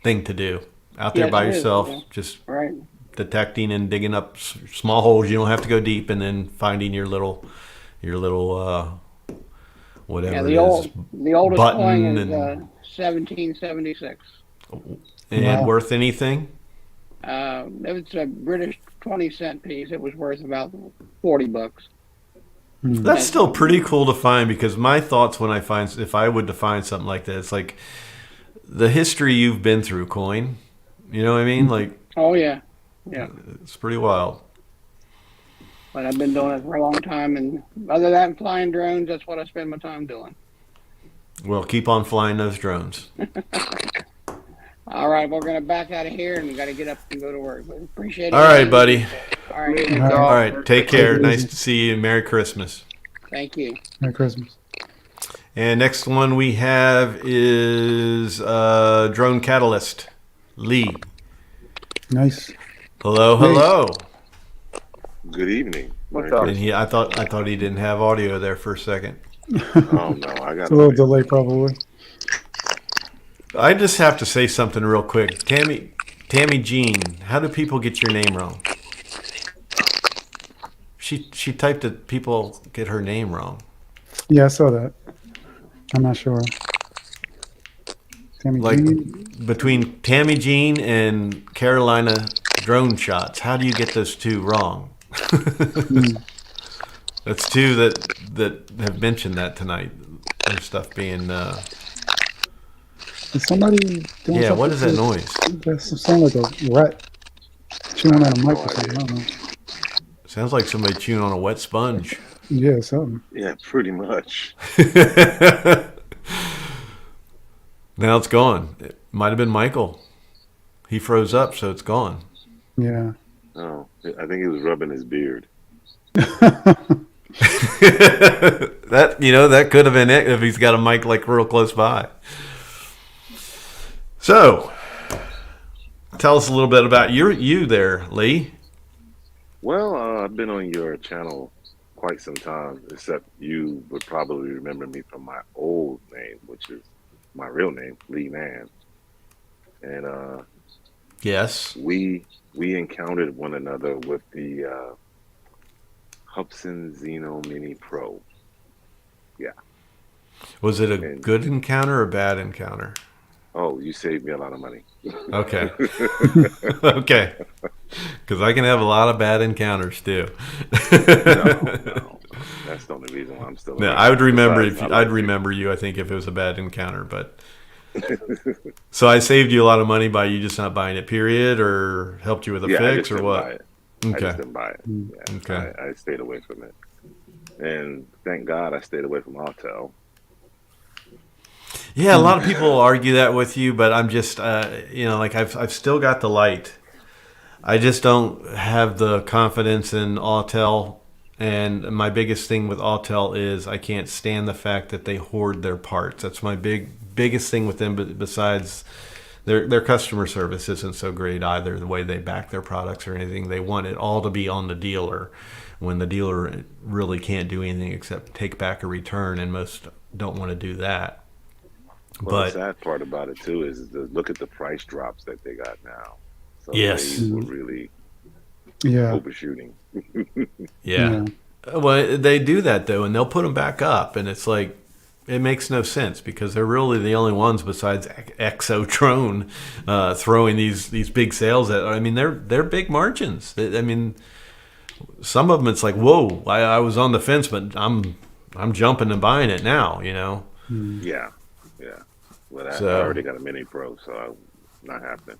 thing to do out there Yes, by it is, yourself, yeah. just Right. detecting and digging up small holes. You don't have to go deep, and then finding your little whatever Yeah, it is, the oldest button coin is and- 1776. and Wow. worth anything. It was a British 20-cent piece. It was worth about $40. That's still pretty cool to find, because my thoughts when if I would to find something like that, it's like the history you've been through, coin. You know what I mean? Like, Oh yeah, it's pretty wild. but I've been doing it for a long time, and other than flying drones, that's what I spend my time doing. Well, keep on flying those drones. All right, we're gonna back out of here, and we got to get up and go to work. But appreciate it. All right, buddy. All right, All right, take care. Take it Nice easy. to see you. Merry Christmas. thank you. Merry Christmas. And next one we have is Drone Catalyst, Lee. Nice. Hello. Good evening. What's Merry up? I thought he didn't have audio there for a second. Christmas. Oh no, I got It's a little delay, probably. I just have to say something real quick. Tammy Jean, how do people get your name wrong? She typed that people get her name wrong. Yeah, I saw that. I'm not sure. Tammy Like Jean? between Tammy Jean and Carolina Drone Shots, how do you get those two wrong? That's two that have mentioned that tonight. Their stuff being Is somebody doing yeah. What is that something? noise? That sounds like a rat chewing on a mic or something. I don't know. Sounds like somebody chewing on a wet sponge. Yeah, something. Yeah, pretty much. Now it's gone. It might have been Michael. He froze up, so it's gone. Yeah. Oh, I think he was rubbing his beard. that could have been it if he's got a mic like real close by. So, tell us a little bit about you there, Lee. Well, I've been on your channel quite some time, except you would probably remember me from my old name, which is my real name, Lee Man. And Yes. we encountered one another with the Hubsan Xeno Mini Pro. Was it a good encounter or bad encounter? Oh, you saved me a lot of money. Okay. Okay. Because I can have a lot of bad encounters too. No. That's the only reason why I'm still No, around. I would remember Besides, if I I'd like remember you. I think if it was a bad encounter, but so I saved you a lot of money by you just not buying it. Period, or helped you with a I fix, just or didn't what? buy it. I Okay. just didn't buy it. Yeah, Okay. I stayed away from it. And thank God I stayed away from Autel. Yeah, a lot of people argue that with you, but I'm just, like I've still got the light. I just don't have the confidence in Autel. And my biggest thing with Autel is I can't stand the fact that they hoard their parts. That's my biggest thing with them. But besides, their customer service isn't so great either. The way they back their products or anything, they want it all to be on the dealer, when the dealer really can't do anything except take back a return, and most don't want to do that. Well, the But sad part about it too is to look at the price drops that they got now. So yes, they were really Yeah. overshooting. yeah. Yeah. Well, they do that though, and they'll put them back up, and it's like it makes no sense because they're really the only ones besides Exotrone throwing these big sales at. I mean, they're big margins. I mean, some of them it's like, whoa, I was on the fence, but I'm jumping and buying it now. Yeah, yeah. Well, I So already got a Mini Pro, so I'm not happening.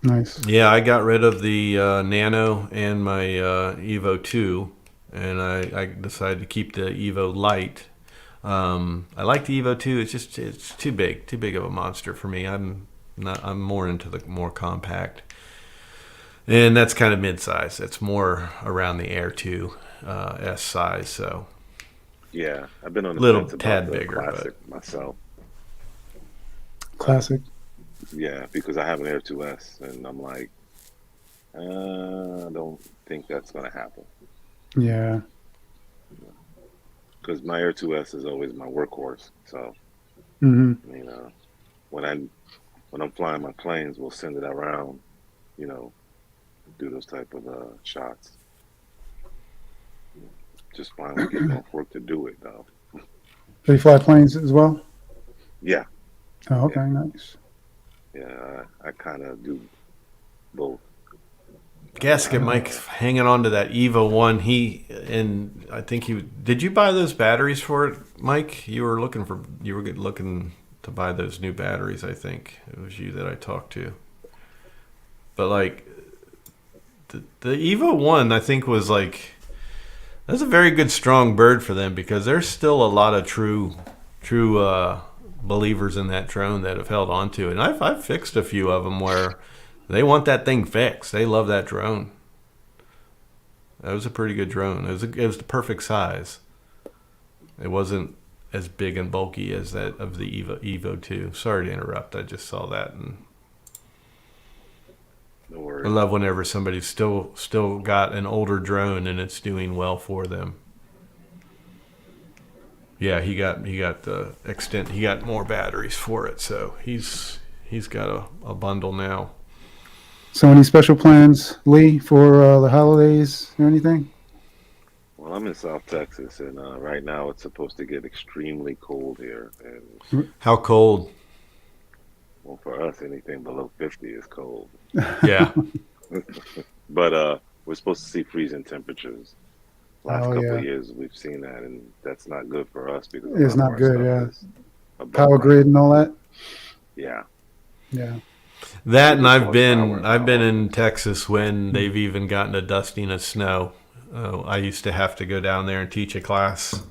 Nice. yeah, I got rid of the Nano and my Evo 2, and I decided to keep the Evo Lite. I like the Evo 2. It's too big of a monster for me. I'm more into the more compact, and that's kind of mid-size. It's more around the Air 2 S size. So Yeah, I've been on the little fence about tad the bigger, Classic myself. Classic. Yeah, because I have an Air 2S, and I'm like, I don't think that's gonna happen. Yeah. Because my Air 2S is always my workhorse. So Hmm. I mean, when I'm flying my planes, we'll send it around, you know, do those type of shots. Just finally getting off work to do it though. Do you fly planes as well? Yeah, Oh, okay. yeah, Nice. yeah. I kind of do both. Gasket Mike hanging on to that Evo 1. I think did you buy those batteries for it, Mike? You were looking to buy those new batteries. I think it was you that I talked to. But like the Evo 1, I think was like that's a very good strong bird for them, because there's still a lot of true believers in that drone that have held on to it. And I've fixed a few of them where they want that thing fixed. They love that drone. That was a pretty good drone. It was the perfect size. It wasn't as big and bulky as that of the Evo 2. Sorry to interrupt. I just saw that, and No I worries. love whenever somebody's still got an older drone and it's doing well for them. Yeah, he got the extent. He got more batteries for it, so he's got a bundle now. So, any special plans, Lee, for the holidays or anything? Well, I'm in South Texas, and right now it's supposed to get extremely cold here. And How cold? well, for us, anything below 50 is cold. Yeah, But we're supposed to see freezing temperatures. Last Oh, couple yeah. of years, we've seen that, and that's not good for us because a It's lot of not our good, stuff yeah. is above Power ground. grid and all that? Yeah, Yeah. that, and just I've lost been power I've been now. in Texas when they've even gotten a dusting of snow. I used to have to go down there and teach a class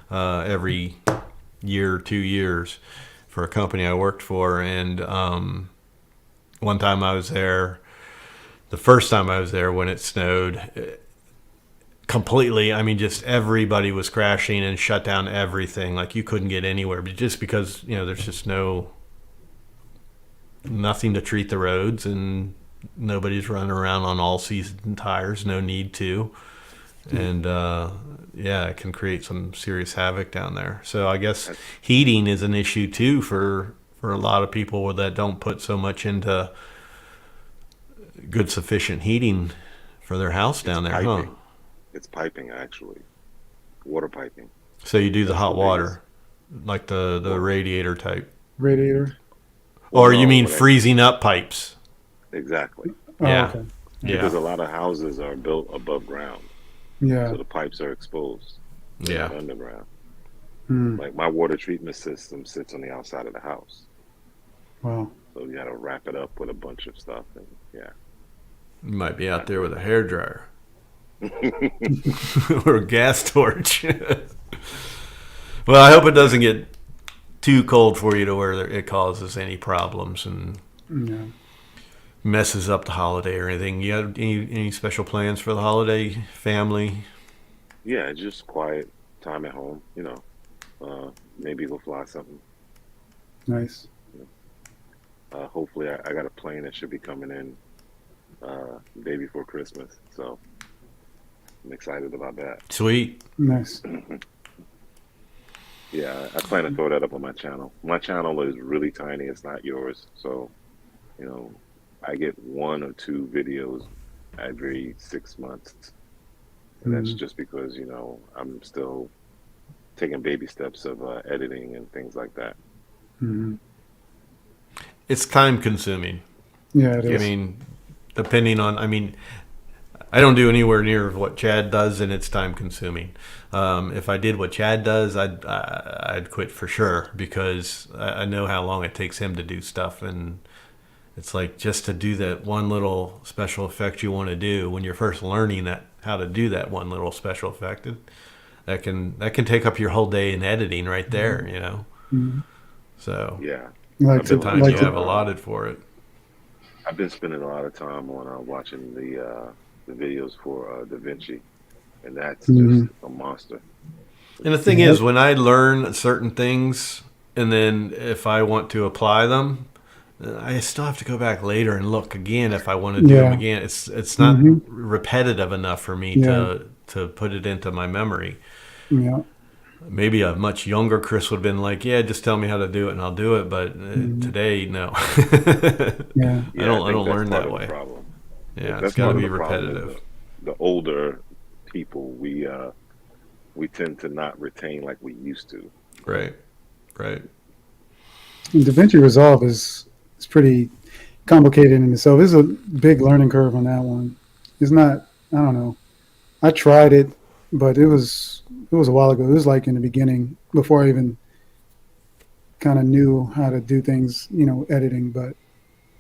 every year or 2 years for a company I worked for, and one time I was there. The first time I was there when it snowed, completely. I mean, just everybody was crashing and shut down everything. Like you couldn't get anywhere, but just because there's just nothing to treat the roads, and nobody's running around on all season tires. No need to, and yeah, it can create some serious havoc down there. So I guess heating is an issue too for a lot of people that don't put so much into good sufficient heating for their house down there, huh? Piping. It's piping, actually. Water piping. So you do the That's hot the biggest. water, like the radiator type, Radiator? Well, or you no, mean what I- freezing up pipes? Exactly. Oh, Yeah. okay. Because Yeah, a lot of houses are built above ground, Yeah. so the pipes are exposed. They're yeah. not underground. Hmm. Like my water treatment system sits on the outside of the house, Wow. so you got to wrap it up with a bunch of stuff, and yeah. You might be out there with a hairdryer. or a gas torch. Well, I hope it doesn't get too cold for you to where it causes any problems and Yeah. messes up the holiday or anything. You have any special plans for the holiday, family? Yeah, just quiet time at home. Maybe go fly something. Nice. Hopefully, I got a plane that should be coming in day before Christmas. So I'm excited about that. Sweet. Nice. Yeah, I plan to throw that up on my channel. My channel is really tiny. It's not yours. So, I get 1 or 2 videos every 6 months. And that's just because, I'm still taking baby steps of editing and things like that. Mm-hmm. It's time consuming. Yeah, it is. I mean, I don't do anywhere near what Chad does, and it's time consuming. If I did what Chad does, I'd quit for sure, because I know how long it takes him to do stuff, and it's like, just to do that one little special effect you want to do when you're first learning how to do that one little special effect, that can take up your whole day in editing right there, Mm-hmm. So Yeah. the time you have allotted for it. I've been spending a lot of time on watching the videos for Da Vinci, and that's just a monster. And the thing is, when I learn certain things, and then if I want to apply them, I still have to go back later and look again if I want to do them again. It's not repetitive enough for me to put it into my memory. Yeah. Maybe a much younger Chris would have been like, "Yeah, just tell me how to do it and I'll do it." But today, no. Yeah. I don't learn that way. Problem. Yeah, That's it's got to part of be the problem. repetitive. The older people, we tend to not retain like we used to. Right. And DaVinci Resolve is pretty complicated in itself. There's a big learning curve on that one. It's not. I don't know. I tried it, but it was a while ago. It was like in the beginning, before I even kind of knew how to do things, editing. But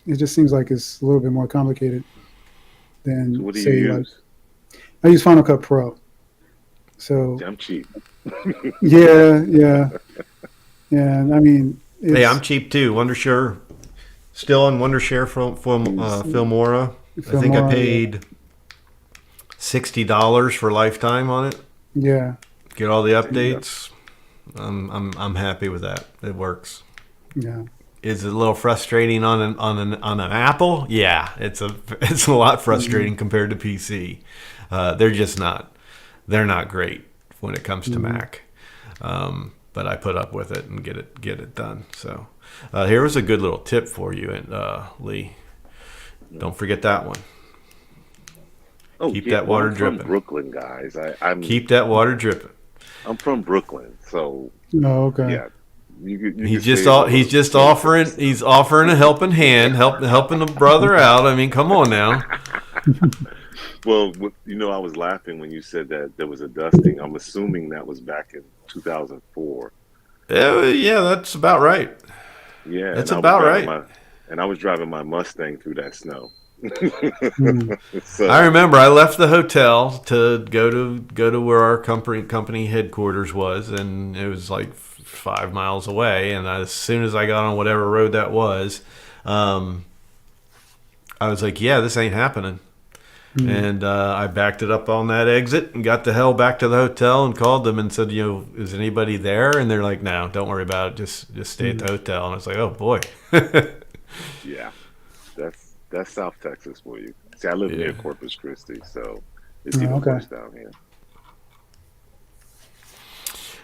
it just seems like it's a little bit more complicated than, So what do you say, use? I use Final Cut Pro. So I'm cheap. yeah. I mean, Hey, I'm cheap too. Wondershare, still on Wondershare from Filmora. I think I paid $60 for lifetime on it. Yeah. Get all the updates. I'm happy with that. It works. Yeah. Is it a little frustrating on an Apple? Yeah, it's a lot frustrating compared to PC. They're just not. They're not great when it comes to Mac. But I put up with it and get it done. So here was a good little tip for you, Lee. Don't forget that one. Oh, Keep that water I'm dripping. From Brooklyn, guys. Keep that water dripping. I'm from Brooklyn, so Oh, okay. yeah. You He's can just say offering a helping hand, helping a brother out. I mean, come on now. Well, I was laughing when you said that there was a dusting. I'm assuming that was back in 2004. Yeah, that's about right. Yeah, That's and about right. And I was driving my Mustang through that snow. I remember I left the hotel to go to where our company headquarters was, and it was like 5 miles away. And as soon as I got on whatever road that was, I was like, "Yeah, this ain't happening." And I backed it up on that exit and got the hell back to the hotel and called them and said, "Is anybody there?" And they're like, "No, don't worry about it. Just stay at the hotel." And I was like, "Oh boy." Yeah, that's South Texas for you. See, I live near Corpus Christi, so it's even worse down here.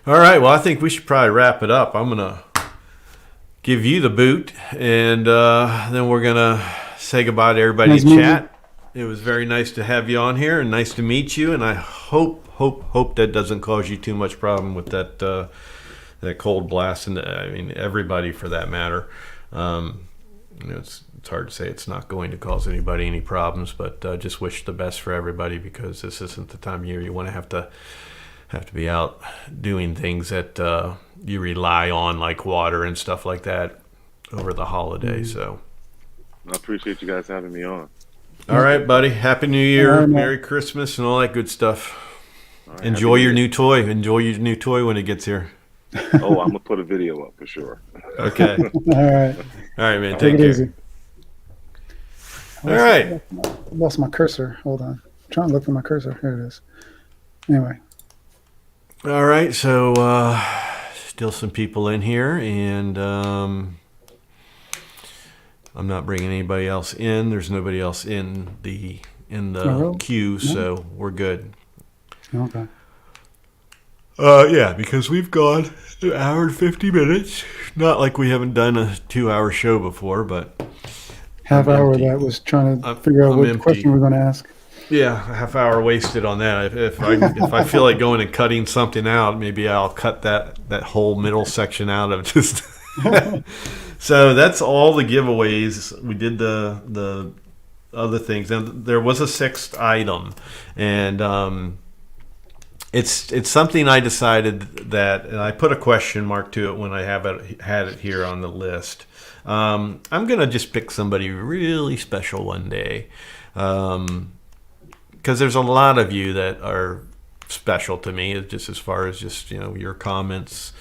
All right. Well, I think we should probably wrap it up. I'm gonna give you the boot, and then we're gonna say goodbye to everybody in chat. It was very nice to have you on here, and nice to meet you. And I hope that doesn't cause you too much problem with that cold blast, and I mean everybody for that matter. It's hard to say it's not going to cause anybody any problems, but just wish the best for everybody, because this isn't the time of year you want to have to be out doing things that you rely on, like water and stuff like that, over the holiday. So I appreciate you guys having me on. All right, buddy. Happy New Year, All right, man. Merry Christmas, and all that good stuff. All right, Enjoy happy your New new toy. Enjoy your new toy when it gets here. Year. Oh, I'm gonna put a video up for sure. Okay. All right. All right, man. Take Take it care. easy. All right. Lost my cursor. Hold on. I'm trying to look for my cursor. Here it is. Anyway. All right. So, still some people in here, and I'm not bringing anybody else in. There's nobody else in the really? queue, so we're good. Okay. Yeah, because we've gone an hour and 50 minutes. Not like we haven't done a 2-hour show before, but Half I'm hour of empty. that was trying to figure out I'm what empty. question we're going to ask. yeah, a half hour wasted on that. If I feel like going and cutting something out, maybe I'll cut that whole middle section out of just. So that's all the giveaways. We did the other things, and there was a sixth item, and it's something I decided that, and I put a question mark to it when I had it here on the list. I'm gonna just pick somebody really special one day, because there's a lot of you that are special to me, just as far as just your comments,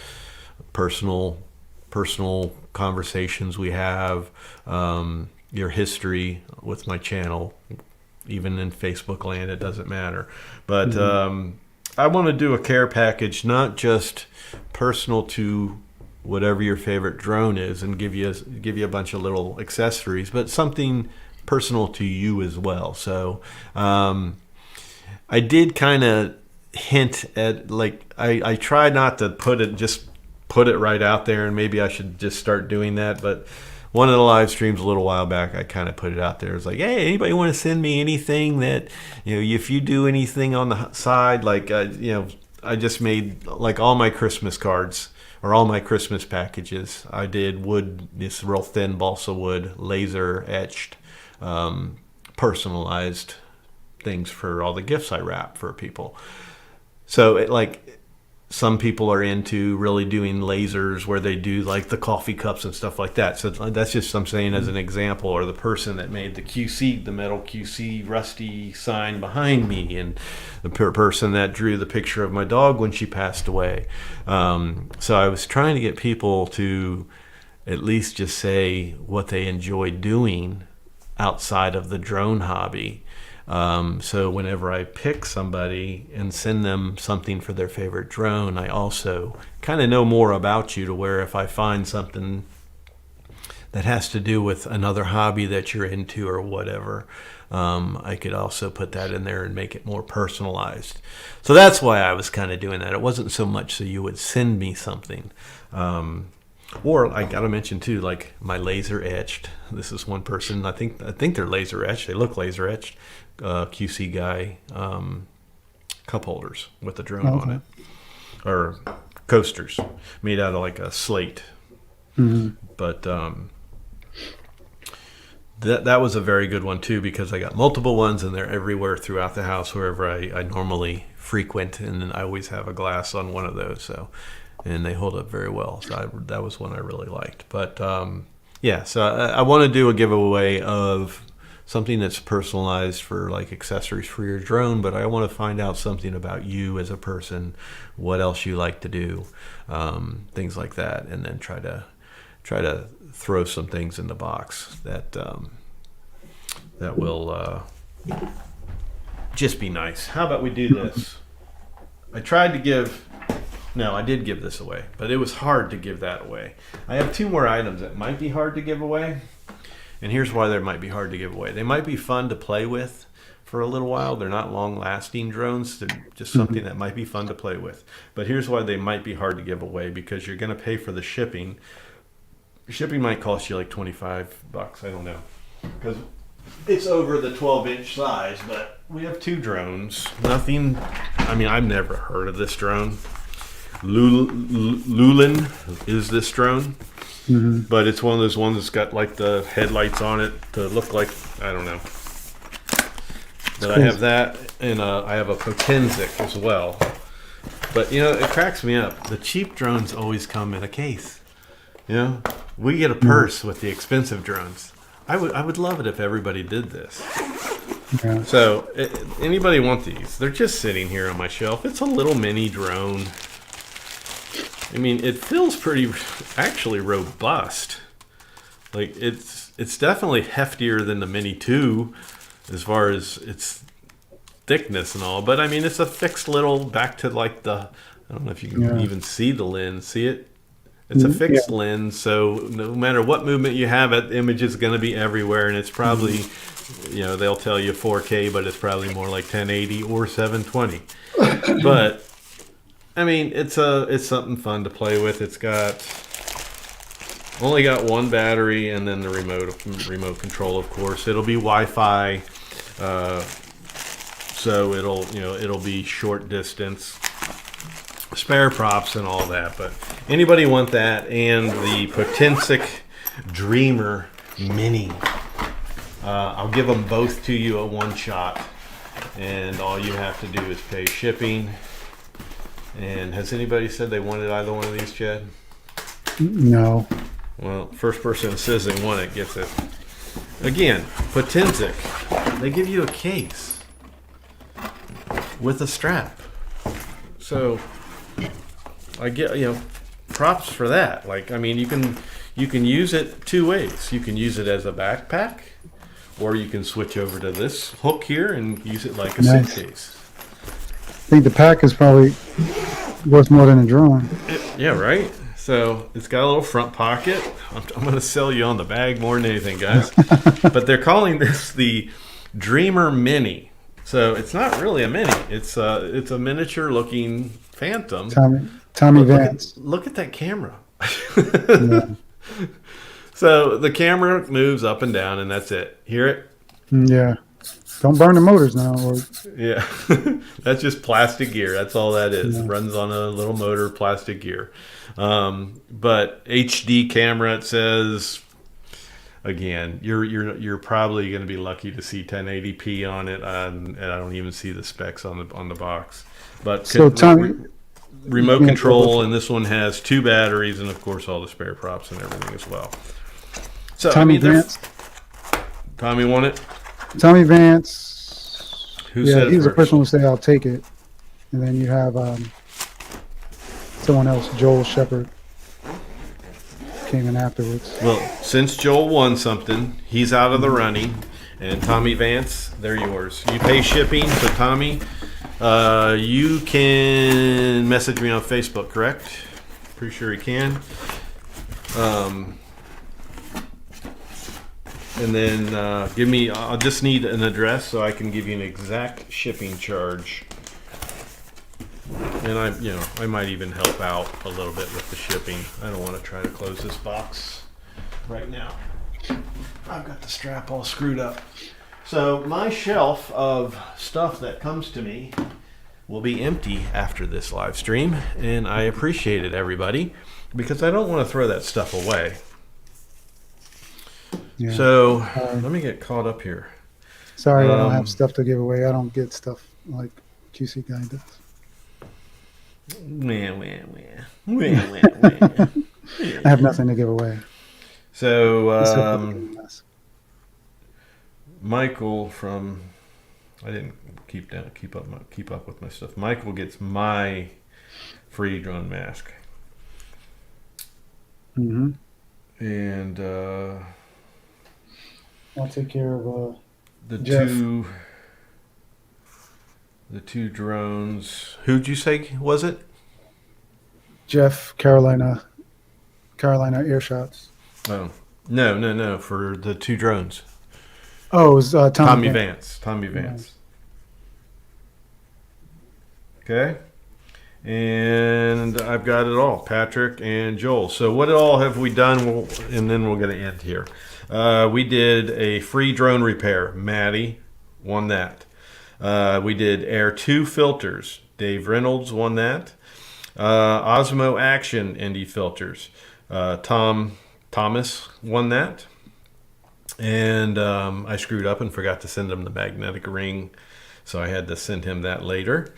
personal conversations we have, your history with my channel, even in Facebook land, it doesn't matter. But I want to do a care package, not just personal to whatever your favorite drone is, and give you a bunch of little accessories, but something personal to you as well. So I did kind of hint at, like, I try not to put it right out there, and maybe I should just start doing that. But one of the live streams a little while back, I kind of put it out there. It's like, hey, anybody want to send me anything that, if you do anything on the side, like, I just made, like, all my Christmas cards or all my Christmas packages. I did wood, this real thin balsa wood, laser etched, personalized things for all the gifts I wrap for people. So some people are into really doing lasers where they do like the coffee cups and stuff like that. So that's just, I'm saying as an example, or the person that made the metal QC rusty sign behind me, and the person that drew the picture of my dog when she passed away. So I was trying to get people to at least just say what they enjoy doing outside of the drone hobby. So whenever I pick somebody and send them something for their favorite drone, I also kind of know more about you, to where if I find something that has to do with another hobby that you're into or whatever, I could also put that in there and make it more personalized. So that's why I was kind of doing that. It wasn't so much so you would send me something. Or I gotta mention too, like my laser etched. This is one person. I think they're laser etched. They look laser etched. QC guy, cup holders with a drone on it, or coasters made out of like a slate. But that was a very good one too, because I got multiple ones and they're everywhere throughout the house wherever I normally frequent, and then I always have a glass on one of those. So. And they hold up very well. So that was one I really liked. But yeah, so I want to do a giveaway of something that's personalized for like accessories for your drone. But I want to find out something about you as a person, what else you like to do, things like that, and then try to throw some things in the box that will just be nice. How about we do this? I did give this away, but it was hard to give that away. I have 2 more items that might be hard to give away, and here's why they might be hard to give away. They might be fun to play with for a little while. They're not long-lasting drones. They're just something that might be fun to play with. But here's why they might be hard to give away, because you're going to pay for the shipping. Shipping might cost you like $25. I don't know, because it's over the 12-inch size. But we have 2 drones. Nothing. I mean, I've never heard of this drone. Lulin is this drone, but it's one of those ones that's got like the headlights on it to look like, I don't know. But I have that, and I have a Potenzic as well. But it cracks me up. The cheap drones always come in a case. We get a purse with the expensive drones. I would love it if everybody did this. Yeah. So, anybody want these? They're just sitting here on my shelf. It's a little mini drone. I mean, it feels pretty, actually robust. Like it's definitely heftier than the Mini 2 as far as its thickness and all. But I mean, it's a fixed little back to like the. I don't know if you can even see the lens. See it? It's a fixed lens, so no matter what movement you have, the image is going to be everywhere, and it's probably, they'll tell you 4K, but it's probably more like 1080 or 720. But I mean, it's something fun to play with. It's only got one battery, and then the remote control, of course. It'll be Wi-Fi, so it'll be short distance. Spare props and all that, but anybody want that and the Potensic Dreamer Mini? I'll give them both to you at one shot, and all you have to do is pay shipping. And has anybody said they wanted either one of these, Chad? No. Well, first person that says they want it gets it. Again, Potensic, they give you a case with a strap, so I get props for that. Like, I mean, you can use it two ways. You can use it as a backpack, or you can switch over to this hook here and use it like a suitcase. I think the pack is probably worth more than a drone. Yeah, right. So it's got a little front pocket. I'm going to sell you on the bag more than anything, guys. But they're calling this the Dreamer Mini. So it's not really a mini. It's a miniature looking Phantom. Tommy Vance. Look at that camera. So the camera moves up and down, and that's it. Hear it? Yeah. Don't burn the motors now. Yeah. That's just plastic gear. That's all that is. It runs on a little motor, plastic gear. But HD camera, it says. Again, you're probably going to be lucky to see 1080p on it, and I don't even see the specs on the box. But so Tommy, remote control, and this one has 2 batteries, and of course all the spare props and everything as well. So Tommy Vance. Tommy won it. Tommy Vance. Who said he's the the first one to say I'll take it, and then you have someone else, Joel Shepard, came in afterwards. Well, since Joel won something, he's out of the running, and Tommy Vance, they're yours. You pay shipping, so Tommy, you can message me on Facebook, correct? Pretty sure you can. And then I'll just need an address so I can give you an exact shipping charge. And I might even help out a little bit with the shipping. I don't want to try to close this box right now. I've got the strap all screwed up. So my shelf of stuff that comes to me will be empty after this live stream, and I appreciate it, everybody, because I don't want to throw that stuff away. Yeah. So let me get caught up here. Sorry, I don't have stuff to give away. I don't get stuff like QC guy does. I have nothing to give away. So Michael from I didn't keep up with my stuff. Michael gets my free drone mask. Mm-hmm. And I'll take care of the Jeff. The two drones. Who'd you say was it? Jeff, Carolina Airshots. Oh, no. For the 2 drones. Oh, it was Tommy Vance. Tommy Vance. Okay. And I've got it all. Patrick and Joel. So what all have we done? And then we're going to end here. We did a free drone repair. Maddie won that. We did Air 2 filters. Dave Reynolds won that. Osmo Action ND filters. Thomas won that. And I screwed up and forgot to send him the magnetic ring, so I had to send him that later.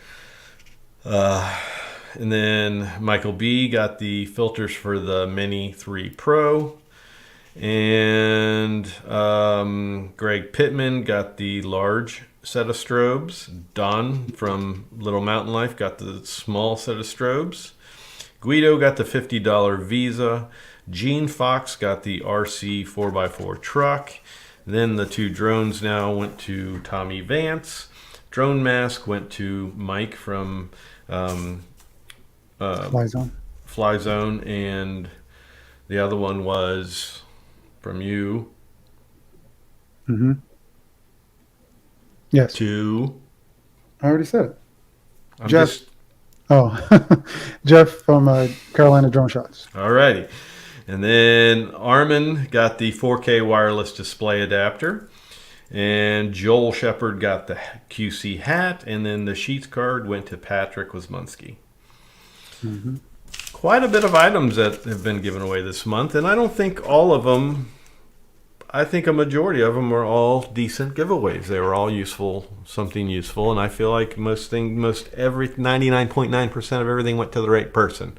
And then Michael B got the filters for the Mini 3 Pro. And Greg Pittman got the large set of strobes. Don from Little Mountain Life got the small set of strobes. Guido got the $50 Visa. Gene Fox got the RC 4x4 truck. Then the 2 drones now went to Tommy Vance. Drone mask went to Mike from Fly Zone. Fly Zone, and the other one was from you Mm-hmm. Yes, to. I already said it. I'm Jeff. just Oh, Jeff from Carolina Drone Shots. alrighty. And then Armin got the 4K wireless display adapter. And Joel Shepard got the QC hat. And then the Sheets card went to Patrick Wismunski. Mm-hmm. Quite a bit of items that have been given away this month. And I don't think all of them, I think a majority of them are all decent giveaways. They were all useful, something useful. And I feel like most 99.9% of everything went to the right person.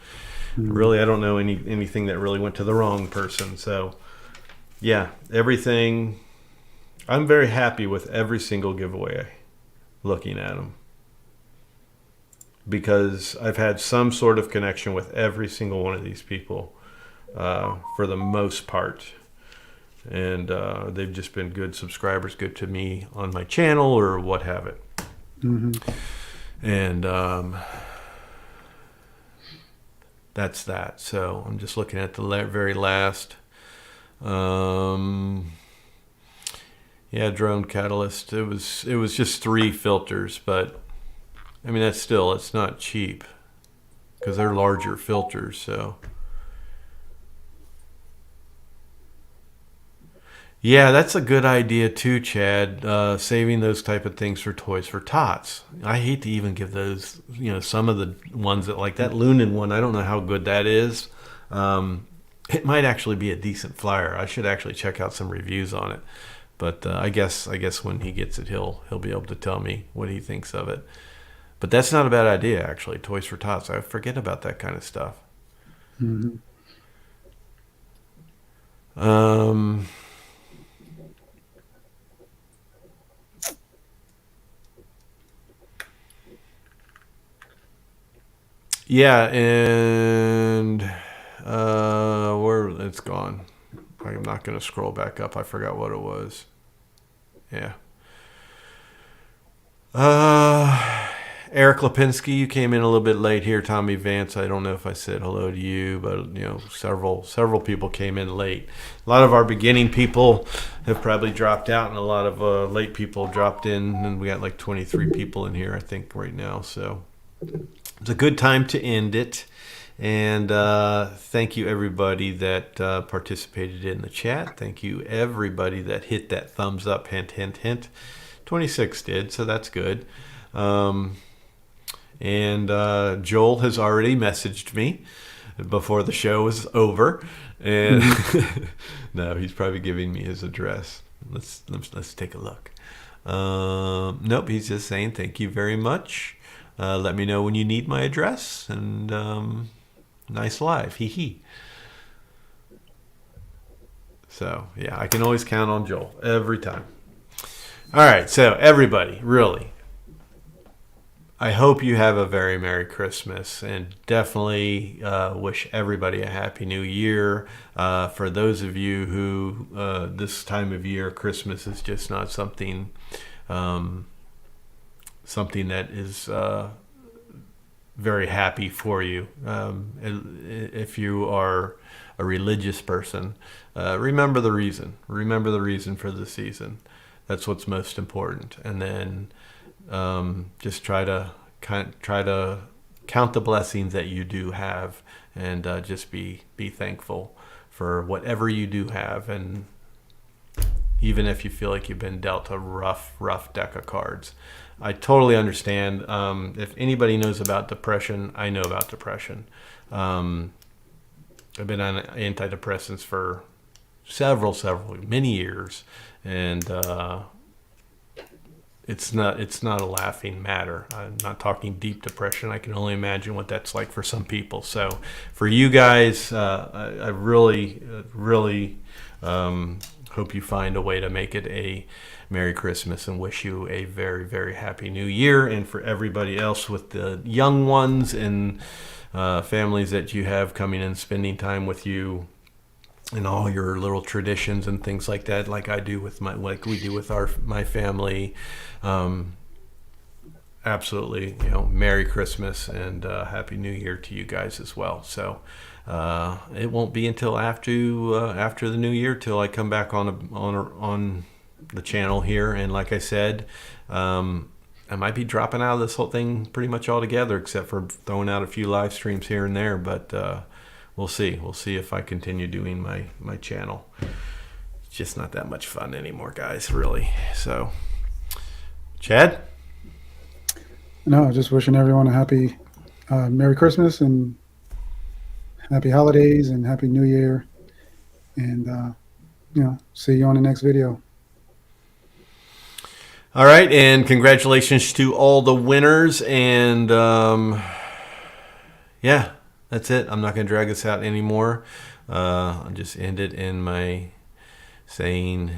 Mm-hmm. Really, I don't know anything that really went to the wrong person. So, yeah, everything. I'm very happy with every single giveaway. Looking at them, because I've had some sort of connection with every single one of these people, for the most part, and they've just been good subscribers, good to me on my channel or what have it. Mm-hmm. And that's that. So I'm just looking at the very last. Yeah, drone catalyst. It was just 3 filters, but I mean it's not cheap because they're larger filters. So yeah, that's a good idea too, Chad. Saving those type of things for Toys for Tots. I hate to even give those. Some of the ones that, like that Lunan one, I don't know how good that is. It might actually be a decent flyer. I should actually check out some reviews on it. But I guess when he gets it, he'll be able to tell me what he thinks of it. But that's not a bad idea, actually. Toys for Tots. I forget about that kind of stuff. Mm-hmm. Yeah, and where it's gone. I'm not going to scroll back up. I forgot what it was. Yeah. Eric Lipinski, you came in a little bit late here. Tommy Vance, I don't know if I said hello to you, but several people came in late. A lot of our beginning people have probably dropped out, and a lot of late people dropped in, and we got like 23 people in here, I think, right now. So it's a good time to end it. And thank you, everybody that participated in the chat. Thank you, everybody that hit that thumbs up. Hint, hint, hint. 26 did, so that's good. And Joel has already messaged me before the show was over. And no, he's probably giving me his address. Let's take a look. Nope, he's just saying thank you very much. Let me know when you need my address. And nice live. Hee hee. So, yeah, I can always count on Joel every time. All right, so everybody, really, I hope you have a very Merry Christmas, and definitely wish everybody a Happy New Year. For those of you who this time of year, Christmas is just not something that is very happy for you. If you are a religious person, remember the reason. Remember the reason for the season. That's what's most important. And then just try to count the blessings that you do have, and just be thankful for whatever you do have. And even if you feel like you've been dealt a rough deck of cards, I totally understand. If anybody knows about depression, I know about depression. I've been on antidepressants for many years, and it's not a laughing matter. I'm not talking deep depression. I can only imagine what that's like for some people. So for you guys, I really hope you find a way to make it a Merry Christmas and wish you a very, very happy New Year. And for everybody else with the young ones and families that you have coming and spending time with you, and all your little traditions and things like that, like we do with my family. Absolutely, Merry Christmas and Happy New Year to you guys as well. So it won't be until after the New Year till I come back on the channel here. And like I said, I might be dropping out of this whole thing pretty much altogether, except for throwing out a few live streams here and there. But we'll see. We'll see if I continue doing my channel. It's just not that much fun anymore, guys, really. So, Chad? No, just wishing everyone a happy Merry Christmas and happy holidays and Happy New Year. And, see you on the next video. All right, and congratulations to all the winners. And, yeah, that's it. I'm not going to drag this out anymore. I'll just end it in my saying